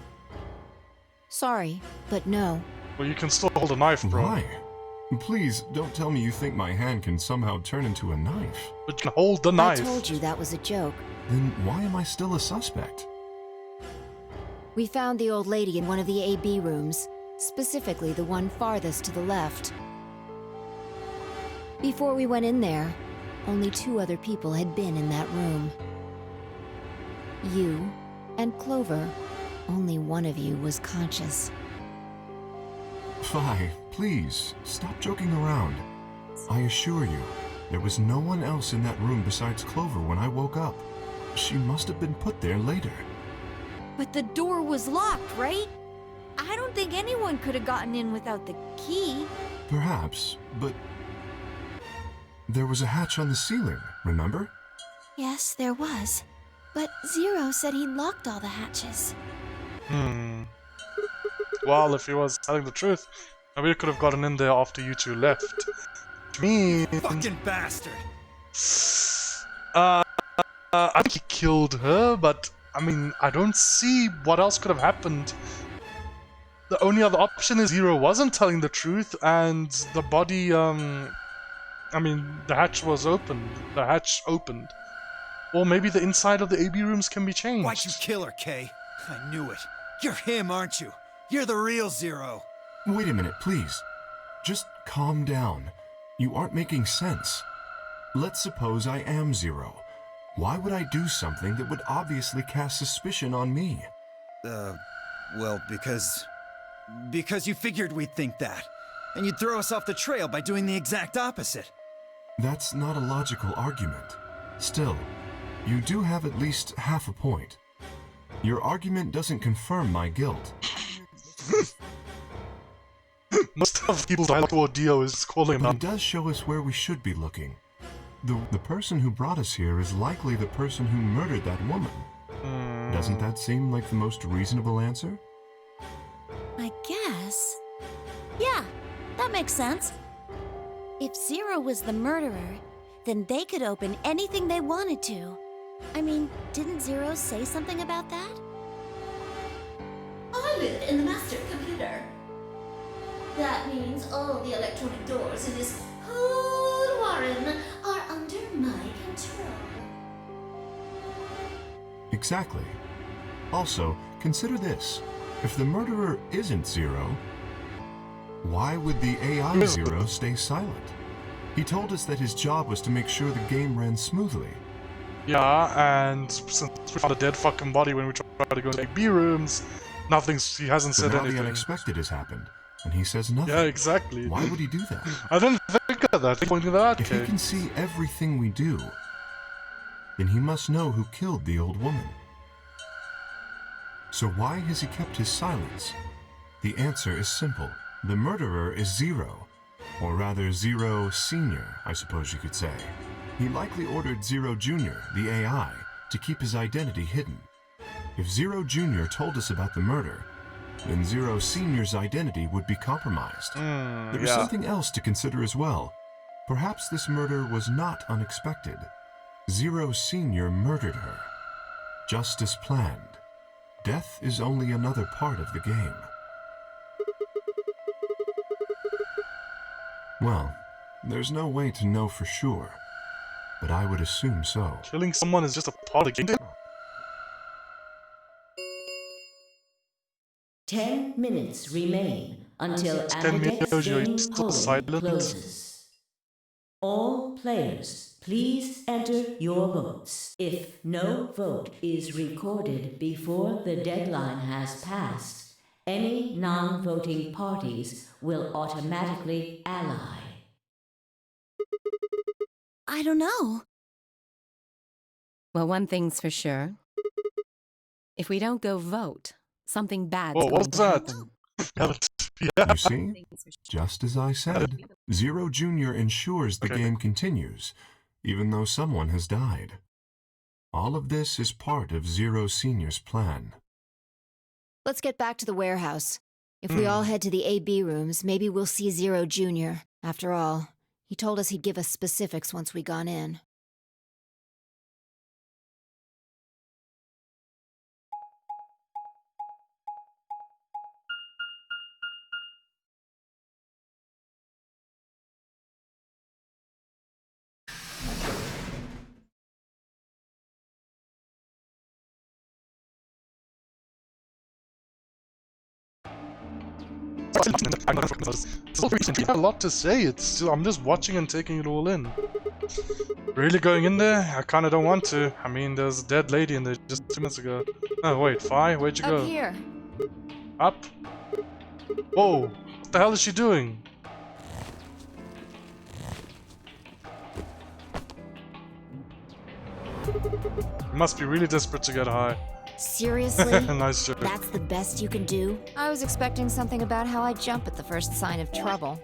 Sorry, but no. Well, you can still hold a knife, bro. Why? Please, don't tell me you think my hand can somehow turn into a knife. But you can hold the knife. I told you that was a joke. Then why am I still a suspect? We found the old lady in one of the AB rooms, specifically the one farthest to the left. Before we went in there, only 2 other people had been in that room. You and Clover. Only one of you was conscious. Fi, please, stop joking around. I assure you, there was no one else in that room besides Clover when I woke up. She must have been put there later. But the door was locked, right? I don't think anyone could have gotten in without the key. Perhaps, but there was a hatch on the ceiling, remember? Yes, there was. But Zero said he locked all the hatches. Well, if he was telling the truth, maybe he could have gotten in there after you two left. Which means... Fucking bastard! I think he killed her, but I mean, I don't see what else could have happened. The only other option is Zero wasn't telling the truth, and the body, I mean, the hatch was opened. The hatch opened. Or maybe the inside of the AB rooms can be changed. Why'd you kill her, Kay? I knew it. You're him, aren't you? You're the real Zero. Wait a minute, please. Just calm down. You aren't making sense. Let's suppose I am Zero. Why would I do something that would obviously cast suspicion on me? Well, because you figured we'd think that. And you'd throw us off the trail by doing the exact opposite. That's not a logical argument. Still, you do have at least half a point. Your argument doesn't confirm my guilt. Most of people's dialogue toward Dio is calling him But out. it does show us where we should be looking. The person who brought us here is likely the person who murdered that woman. Doesn't that seem like the most reasonable answer? I guess. Yeah, that makes sense. If Zero was the murderer, then they could open anything they wanted to. I mean, didn't Zero say something about that? I live in the master computer. That means all the electronic doors in this whole warren are under my control. Exactly. Also, consider this. If the murderer isn't Zero, why would the AI Zero stay silent? He told us that his job was to make sure the game ran smoothly. Yeah, and since we found a dead fucking body when we tried to go to AB rooms, he hasn't But said now anything. the unexpected has happened, and he says nothing. Yeah, exactly. Why would he do that? I didn't think of that. Pointing that out, If he Kay. can see everything we do, then he must know who killed the old woman. So why has he kept his silence? The answer is simple. The murderer is Zero. Or rather, Zero Senior, I suppose you could say. He likely ordered Zero Junior, the AI, to keep his identity hidden. If Zero Junior told us about the murder, then Zero Senior's identity would be compromised. There was something else to consider as well. Perhaps this murder was not unexpected. Zero Senior murdered her. Just as planned. Death is only another part of the game. Well, there's no way to know for sure, but I would assume so. Killing someone is just a part of the game. 10 minutes remain until 10 minutes, Ambidex you're game still polling silent. closes. All players, please enter your votes. If no vote is recorded before the deadline has passed, any non-voting parties will automatically ally. I don't know. Well, one thing's for sure. If we don't go vote, something bad's Whoa, going what's to that? happen. Yeah. You see? Just as I said, Zero Junior ensures the game continues, even though someone has died. All of this is part of Zero Senior's plan. Let's get back to the warehouse. If we all head to the AB rooms, maybe we'll see Zero Jr. After all, he told us he'd give us specifics once we gone in. a lot to say. It's still, I'm just watching and taking it all in. Really going in there? I kinda don't want to. I mean, there's a dead lady in there just 2 minutes ago. Oh wait, Fi, where'd you go? Up here. Up? Whoa! What the hell is she doing? You must be really desperate to get high. Seriously? Nice joke. That's the best you can do? I was expecting something about how I jump at the first sign of trouble.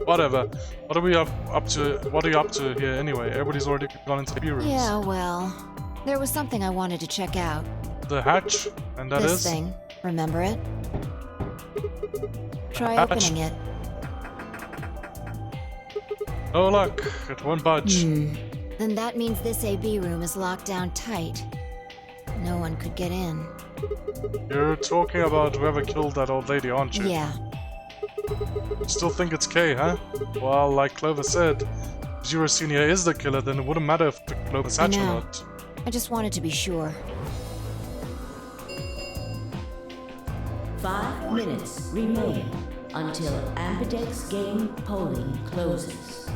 Whatever. What are we up to? What are you up to here anyway? Everybody's already gone into the B-rooms. Yeah, well, there was something I wanted to check out. The hatch? And that This is? thing. Remember it? Try Hatch. opening it. Oh look, it won't budge. Then that means this AB room is locked down tight. No one could get in. You're talking about whoever killed that old lady, aren't you? Yeah. Still think it's Kay, huh? Well, like Clover said, if Zero Senior is the killer, then it wouldn't matter if the Clover's hatch or know. not. I just wanted to be sure. 5 minutes remain until Ambidex game polling closes.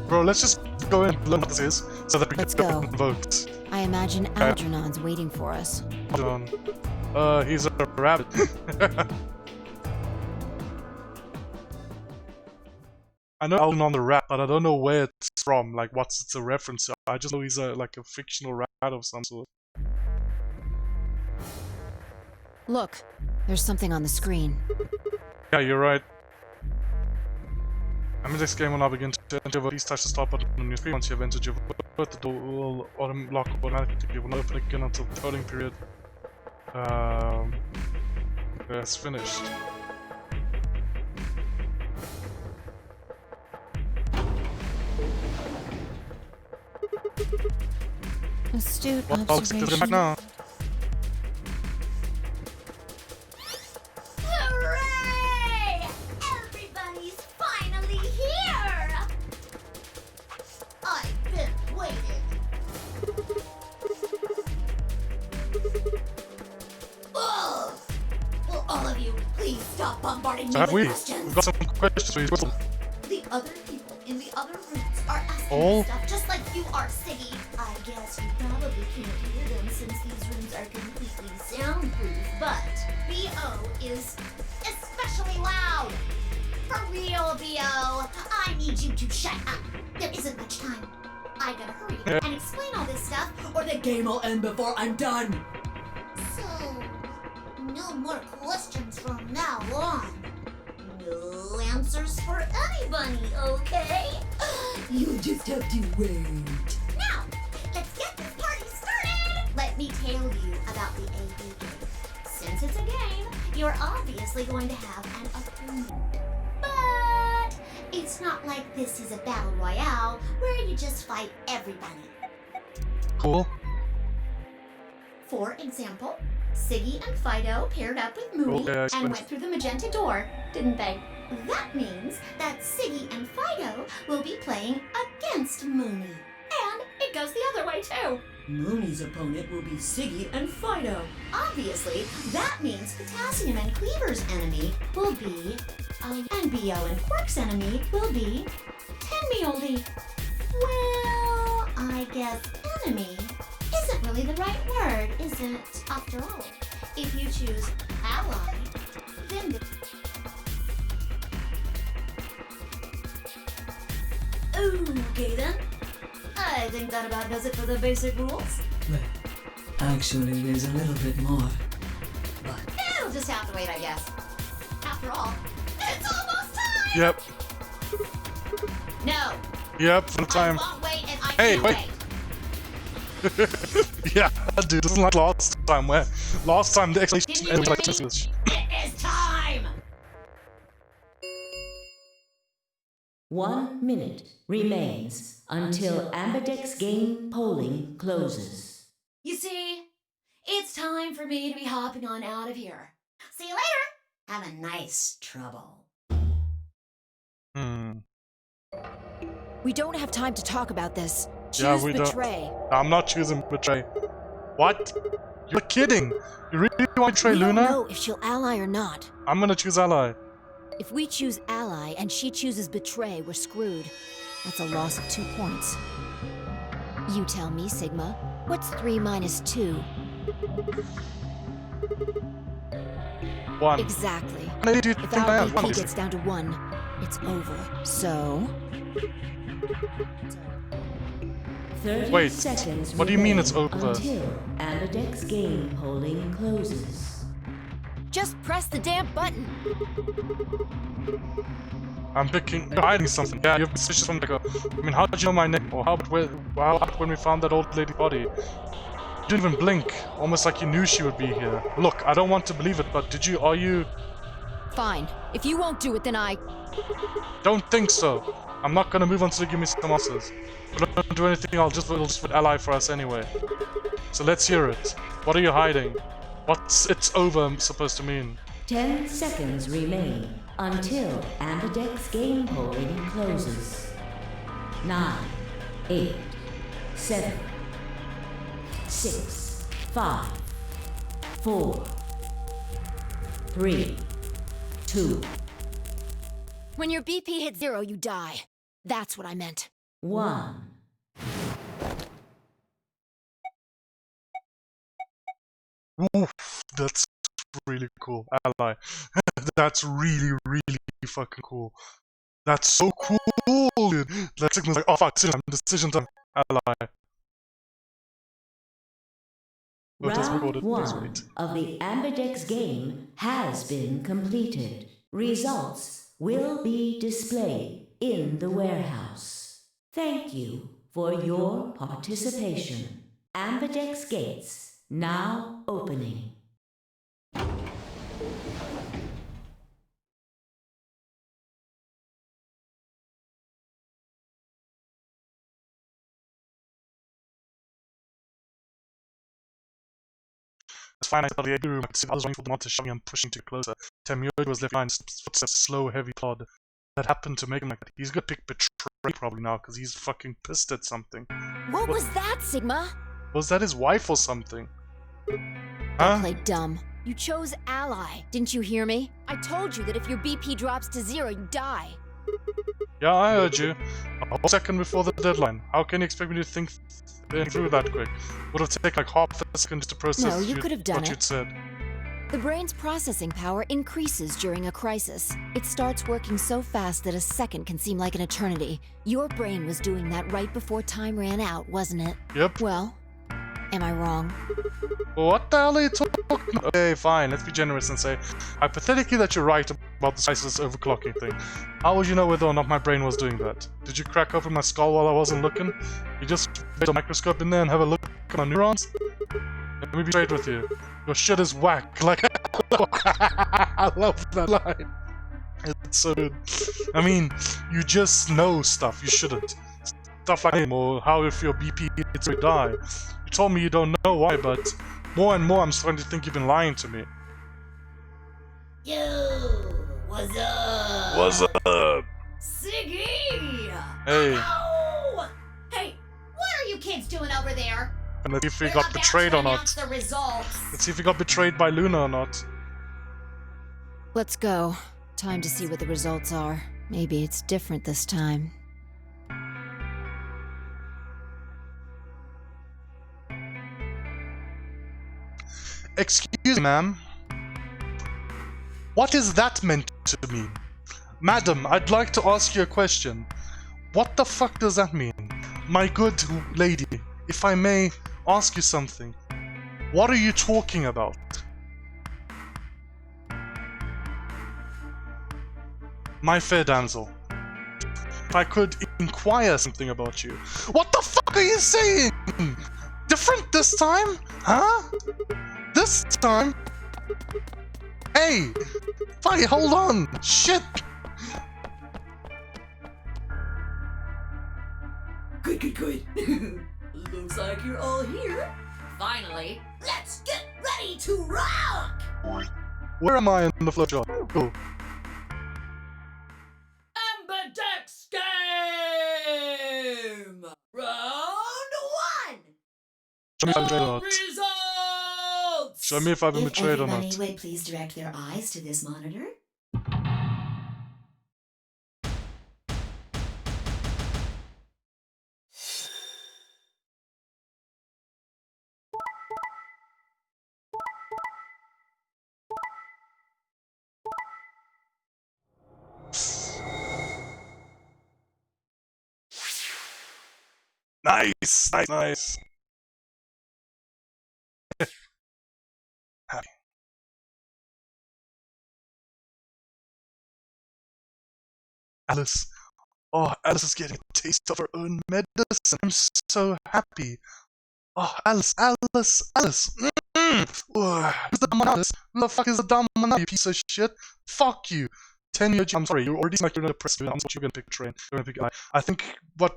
Bro, let's just go in and learn what this is, so that we Let's can go. vote. I imagine Algernon's waiting for us. He's a rabbit. I know Algernon the rat, but I don't know where it's from, like what's it's a reference to. I just know he's like a fictional rat of some sort. Look, there's something on the screen. Yeah, you're right. I mean, this game will now begin to enter. Please touch the start button on your screen. Once you have entered your vote, the door will lock automatically. It will not open again until the voting period. That's finished. Astute Well, I'll take this back observation. now. Hooray! Everybody's finally here! I've been waiting. Ugh! Will all of you please stop bombarding So me have with we? questions? We've got some questions for you. The other people in the other rooms are asking All? me stuff just like you are, Siggy. I guess you probably can't hear them since these rooms are completely soundproof, but B.O. is especially loud. For real, B.O. I need you to shut up. There isn't much time. I gotta hurry and explain all this stuff, or the game will end before I'm done. So, no more questions from now on. No answers for anybody, okay? You just have to wait. Now, let's get this party started! Let me tell you about the AB game. Since it's a game, you're obviously going to have an opponent. But it's not like this is a battle royale where you just fight everybody. Cool. For example, Siggy and Fido paired up with Moody Okay, I and suppose. went through the magenta door, didn't they? That means that Siggy and Fido will be playing against Mooney. And it goes the other way too. Mooney's opponent will be Siggy and Fido. Obviously, that means Potassium and Cleaver's enemy will be... and B.O. and Quark's enemy will be... Tenmeoldy. Well, I guess enemy isn't really the right word, is it? After all, if you choose ally, then the... Okay then. I think that about does it for the basic rules. Well, actually, there's a little bit more. But It'll just have to wait, I guess. After all, it's almost time! Yep. No, Yep. For the I time. won't wait and I Hey, can't wait. Yeah, dude, this isn't like last time where last time the explanation Didn't you ended hear like me? this. It is time! 1 minute remains until Ambidex game polling closes. You see, it's time for me to be hopping on out of here. See you later! Have a nice trouble. We don't have time to talk about this. Yeah, Choose we don't. betray. I'm not choosing betray. What? You're kidding! You really want to betray We don't Luna? know if she'll ally or not. I'm gonna choose ally. If we choose ally and she chooses betray, we're screwed. That's a loss of 2 points. You tell me, Sigma. What's 3 minus 2? 1. Exactly. How many do you If think I our am? 1. BP gets down to 1, it's over. So... 30 Wait, seconds what do you mean it's remain over? Until Ambidex game polling closes. just press the damn button. I'm picking. You're hiding something. Yeah, you're suspicious from like I mean, how did you know my name? Or how about when we found that old lady body? You didn't even blink. Almost like you knew she would be here. Look, I don't want to believe it, but are you... Fine. If you won't do it, then I... Don't think so. I'm not gonna move until you give me some answers. If I don't do anything, I'll just vote ally for us anyway. So let's hear it. What are you hiding? What's it's over supposed to mean? 10 seconds remain until Ambidex game polling closes. 9, 8, 7, 6, 5, 4, 3, 2, When your BP hits 0, you die. That's what I meant. 1. Oof, that's really cool. Ally. That's really, really fucking cool. That's so cool, dude. That Sigma's like, oh fuck, decision time. Ally. Round 1 of the Ambidex game has been completed. Results will be displayed in the warehouse. Thank you for your participation. Ambidex gates now opening. It's fine, I saw the AD room. I could see others running for the monster, shoving and pushing to closer. Temyoda was left behind, footsteps, slow, heavy plod. That happened to make him like that. He's gonna pick betray probably now, because he's fucking pissed at something. What was that, Sigma? Was that his wife or something? I Huh? played dumb. You chose ally. Didn't you hear me? I told you that if your BP drops to 0, you die. Yeah, I heard you. A whole second before the deadline. How can you expect me to think through that quick? Would have taken like half a second just to process No, you could have done what it. you'd said. The brain's processing power increases during a crisis. It starts working so fast that a second can seem like an eternity. Your brain was doing that right before time ran out, wasn't it? Yep. Well, am I wrong? What the hell are you talking about? Okay, fine, let's be generous and say, hypothetically that you're right about the crisis overclocking thing. How would you know whether or not my brain was doing that? Did you crack open my skull while I wasn't looking? You just put a microscope in there and have a look at my neurons? Let me be straight with you. Your shit is whack. Like, I love that line. It's so good. I mean, you just know stuff you shouldn't. Stuff like him, or how if your BP hits you die. You told me you don't know why, but more and more I'm starting to think you've been lying to me. Yo, what's up? What's up? Siggy! Hey. Ow! Hey, what are you kids doing over there? And let's see if we We're got about betrayed to or not. announce the results. Let's see if we got betrayed by Luna or not. Let's go. Time to see what the results are. Maybe it's different this time. Excuse me, ma'am. What is that meant to mean? Madam, I'd like to ask you a question. What the fuck does that mean? My good lady, if I may ask you something. What are you talking about? My fair damsel, if I could inquire something about you. What the fuck are you saying? Different this time? Huh? This time? Hey! Fi, hold on! Shit! Good. Looks like you're all here. Finally, let's get ready to rock! Where am I in the flowchart? Cool. Ambidex game! Round 1! Show me some The results. results Show me if I've been If betrayed or everybody not. would please direct their eyes to this monitor. Nice, nice, nice. Happy. Alice. Oh, Alice is getting a taste of her own medicine. I'm so happy. Oh, Alice, Alice, Alice. Who's the dumb one, Alice? Who the fuck is the dumb one now, you piece of shit? Fuck you. 10 years. I'm sorry, you're already like you're gonna press you. I'm sorry, you're gonna pick a train. You're gonna pick. I think what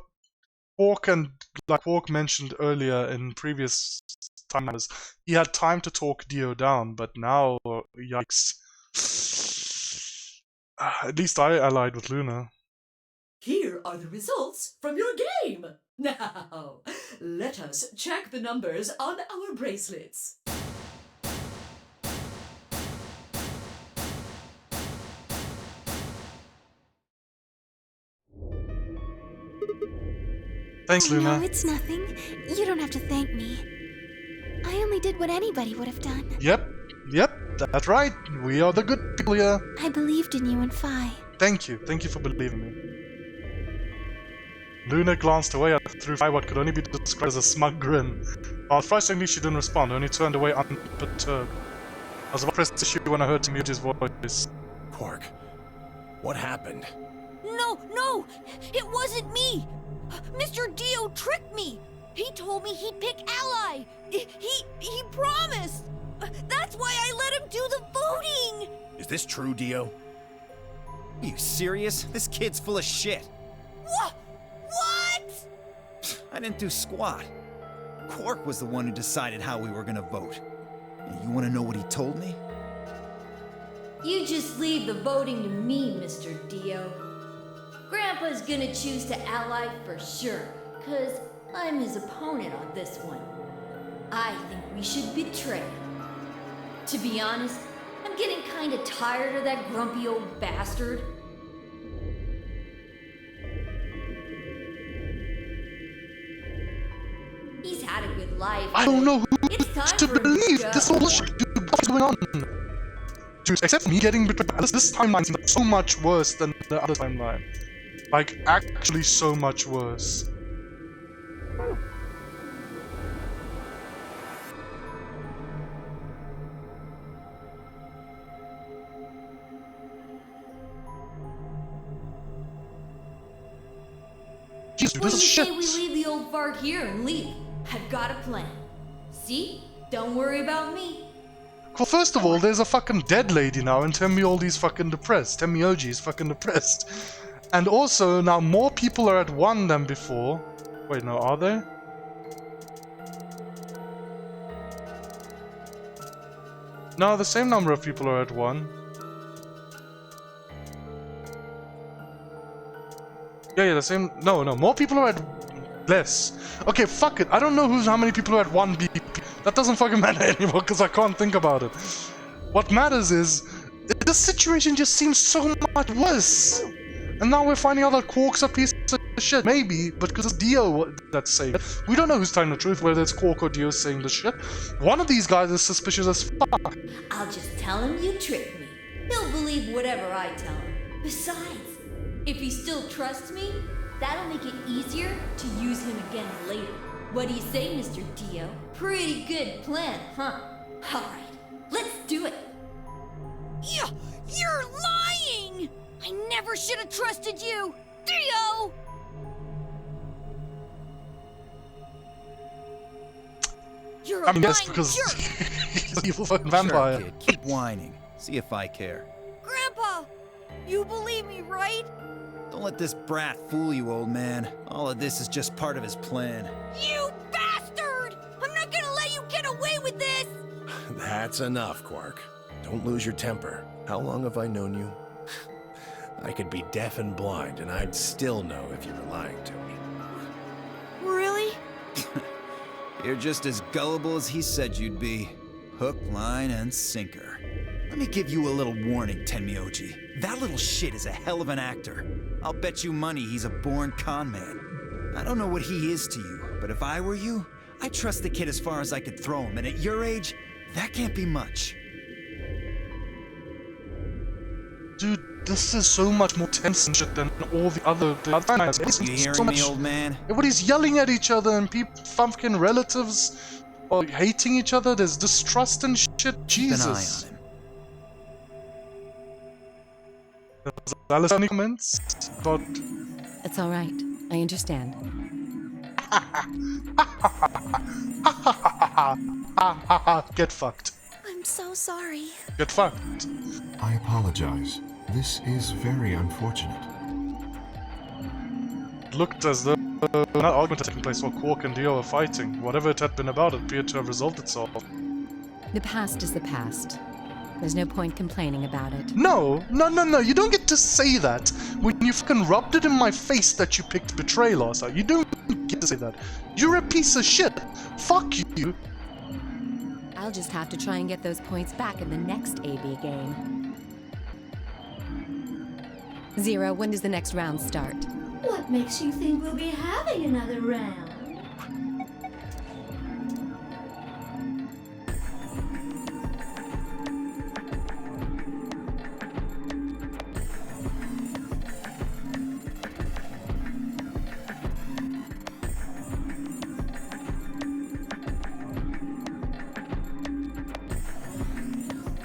Quark mentioned earlier in previous times, he had time to talk Dio down, but now, yikes. At least I allied with Luna. Here are the results from your game. Now, let us check the numbers on our bracelets. Thanks, Luna. No, it's nothing. You don't have to thank me. I only did what anybody would have done. Yep, that's right. We are the good people here. I believed in you and Phi. Thank you for believing me. Luna glanced away through what could only be described as a smug grin. While frustratingly she didn't respond, only turned away unperturbed. I was about to press the issue when I heard Timiyoji's voice. Quark, what happened? No! It wasn't me! Mr. Dio tricked me! He told me he'd pick Ally! He promised! That's why I let him do the voting! Is this true, Dio? Are you serious? This kid's full of shit. What? I didn't do squat. Quark was the one who decided how we were gonna vote. And you wanna know what he told me? You just leave the voting to me, Mr. Dio. Grandpa's gonna choose to ally for sure, 'cause I'm his opponent on this one. I think we should betray him. To be honest, I'm getting kinda tired of that grumpy old bastard. He's had a good life. I don't know who it's to believe. This whole shit, dude, what's going on? Dude, except me getting betrayed by Alice, this timeline seems like so much worse than the other timeline. Like, actually so much worse. Jeez, dude, What this do is you shit. say we leave the old fart here and leave? I've got a plan. See? Don't worry about me. Well, first of all, there's a fucking dead lady now, and Temiyoji's fucking depressed. Temiyoji's fucking depressed. And also, now more people are at 1 than before. Wait, no, are they? No, the same number of people are at 1. Yeah, the same. No, more people are at less. Okay, fuck it. I don't know how many people are at 1 BP. That doesn't fucking matter anymore because I can't think about it. What matters is, this situation just seems so much worse. And now we're finding out that Quark's a piece of shit. Maybe, but because it's Dio that's saying it. We don't know who's telling the truth, whether it's Quark or Dio saying the shit. One of these guys is suspicious as fuck. I'll just tell him you tricked me. He'll believe whatever I tell him. Besides, if he still trusts me, that'll make it easier to use him again later. What do you say, Mr. Dio? Pretty good plan, huh? Alright, let's do it. You're lying! I never should have trusted you! Dio! You're a yes, lying because jerk! he's an evil fucking vampire. Sure, kid, keep whining. See if I care. Grandpa! You believe me, right? Don't let this brat fool you, old man. All of this is just part of his plan. You bastard! I'm not gonna let you get away with this! That's enough, Quark. Don't lose your temper. How long have I known you? I could be deaf and blind, and I'd still know if you were lying to me. Really? You're just as gullible as he said you'd be. Hook, line, and sinker. Let me give you a little warning, Tenmyoji. That little shit is a hell of an actor. I'll bet you money he's a born con man. I don't know what he is to you, but if I were you, I'd trust the kid as far as I could throw him, and at your age, that can't be much. Dude, this is so much more tense and shit than all the other times. You hearing me, old man? Everybody's yelling at each other and fucking relatives are hating each other. There's distrust and shit. Jesus. Keep an eye on him. Does Alice have any comments? But It's all right. I understand. Get fucked. I'm so sorry. Get fucked. I apologize. This is very unfortunate. It looked as though that argument had taken place while Quark and Dio were fighting. Whatever it had been about, it appeared to have resolved itself. The past is the past. There's no point complaining about it. No, you don't get to say that when you fucking rubbed it in my face that you picked Betray last night. You don't get to say that. You're a piece of shit. Fuck you. I'll just have to try and get those points back in the next AB game. Zero, when does the next round start? What makes you think we'll be having another round?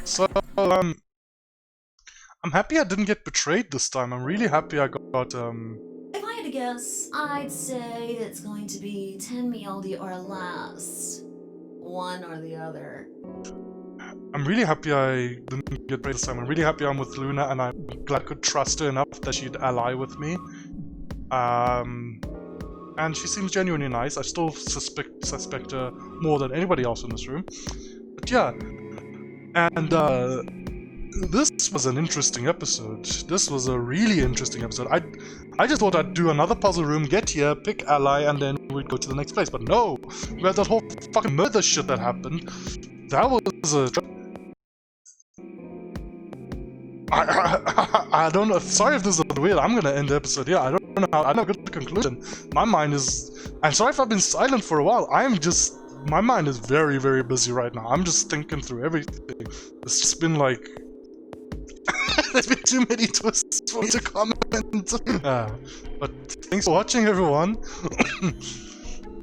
So, I'm happy I didn't get betrayed this time. I'm really happy I got, If I had to guess, I'd say it's going to be Tenmyoji or last. One or the other. I'm really happy I didn't get betrayed this time. I'm really happy I'm with Luna, and I'm glad I could trust her enough that she'd ally with me. And she seems genuinely nice. I still suspect her more than anybody else in this room. But yeah. And, this was an interesting episode. This was a really interesting episode. I just thought I'd do another puzzle room, get here, pick ally, and then we'd go to the next place. But no! We had that whole fucking murder shit that happened. That was a... I don't know. Sorry if this is weird. I'm gonna end the episode here. I don't know how... I don't know good conclusion. My mind is... I'm sorry if I've been silent for a while. I'm just... My mind is very, very busy right now. I'm just thinking through everything. It's just been like... There's been too many twists for me to comment. But thanks for watching, everyone.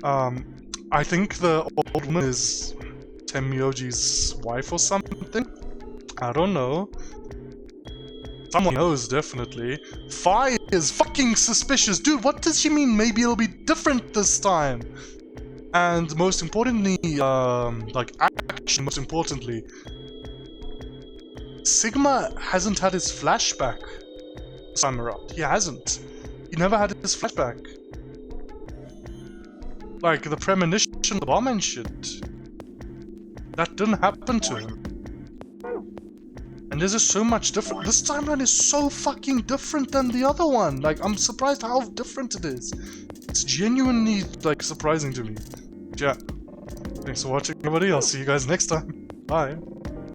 I think the old woman is Tenmyoji's wife or something. I don't know. Someone knows, definitely. Fi is fucking suspicious. Dude, what does she mean? Maybe it'll be different this time. And most importantly, actually most importantly, Sigma hasn't had his flashback this time around. He hasn't. He never had his flashback. Like, the premonition, the bomb and shit. That didn't happen to him. And this is so much different. This timeline is so fucking different than the other one. Like, I'm surprised how different it is. It's genuinely, like, surprising to me. Yeah. Thanks for watching, everybody. I'll see you guys next time. Bye.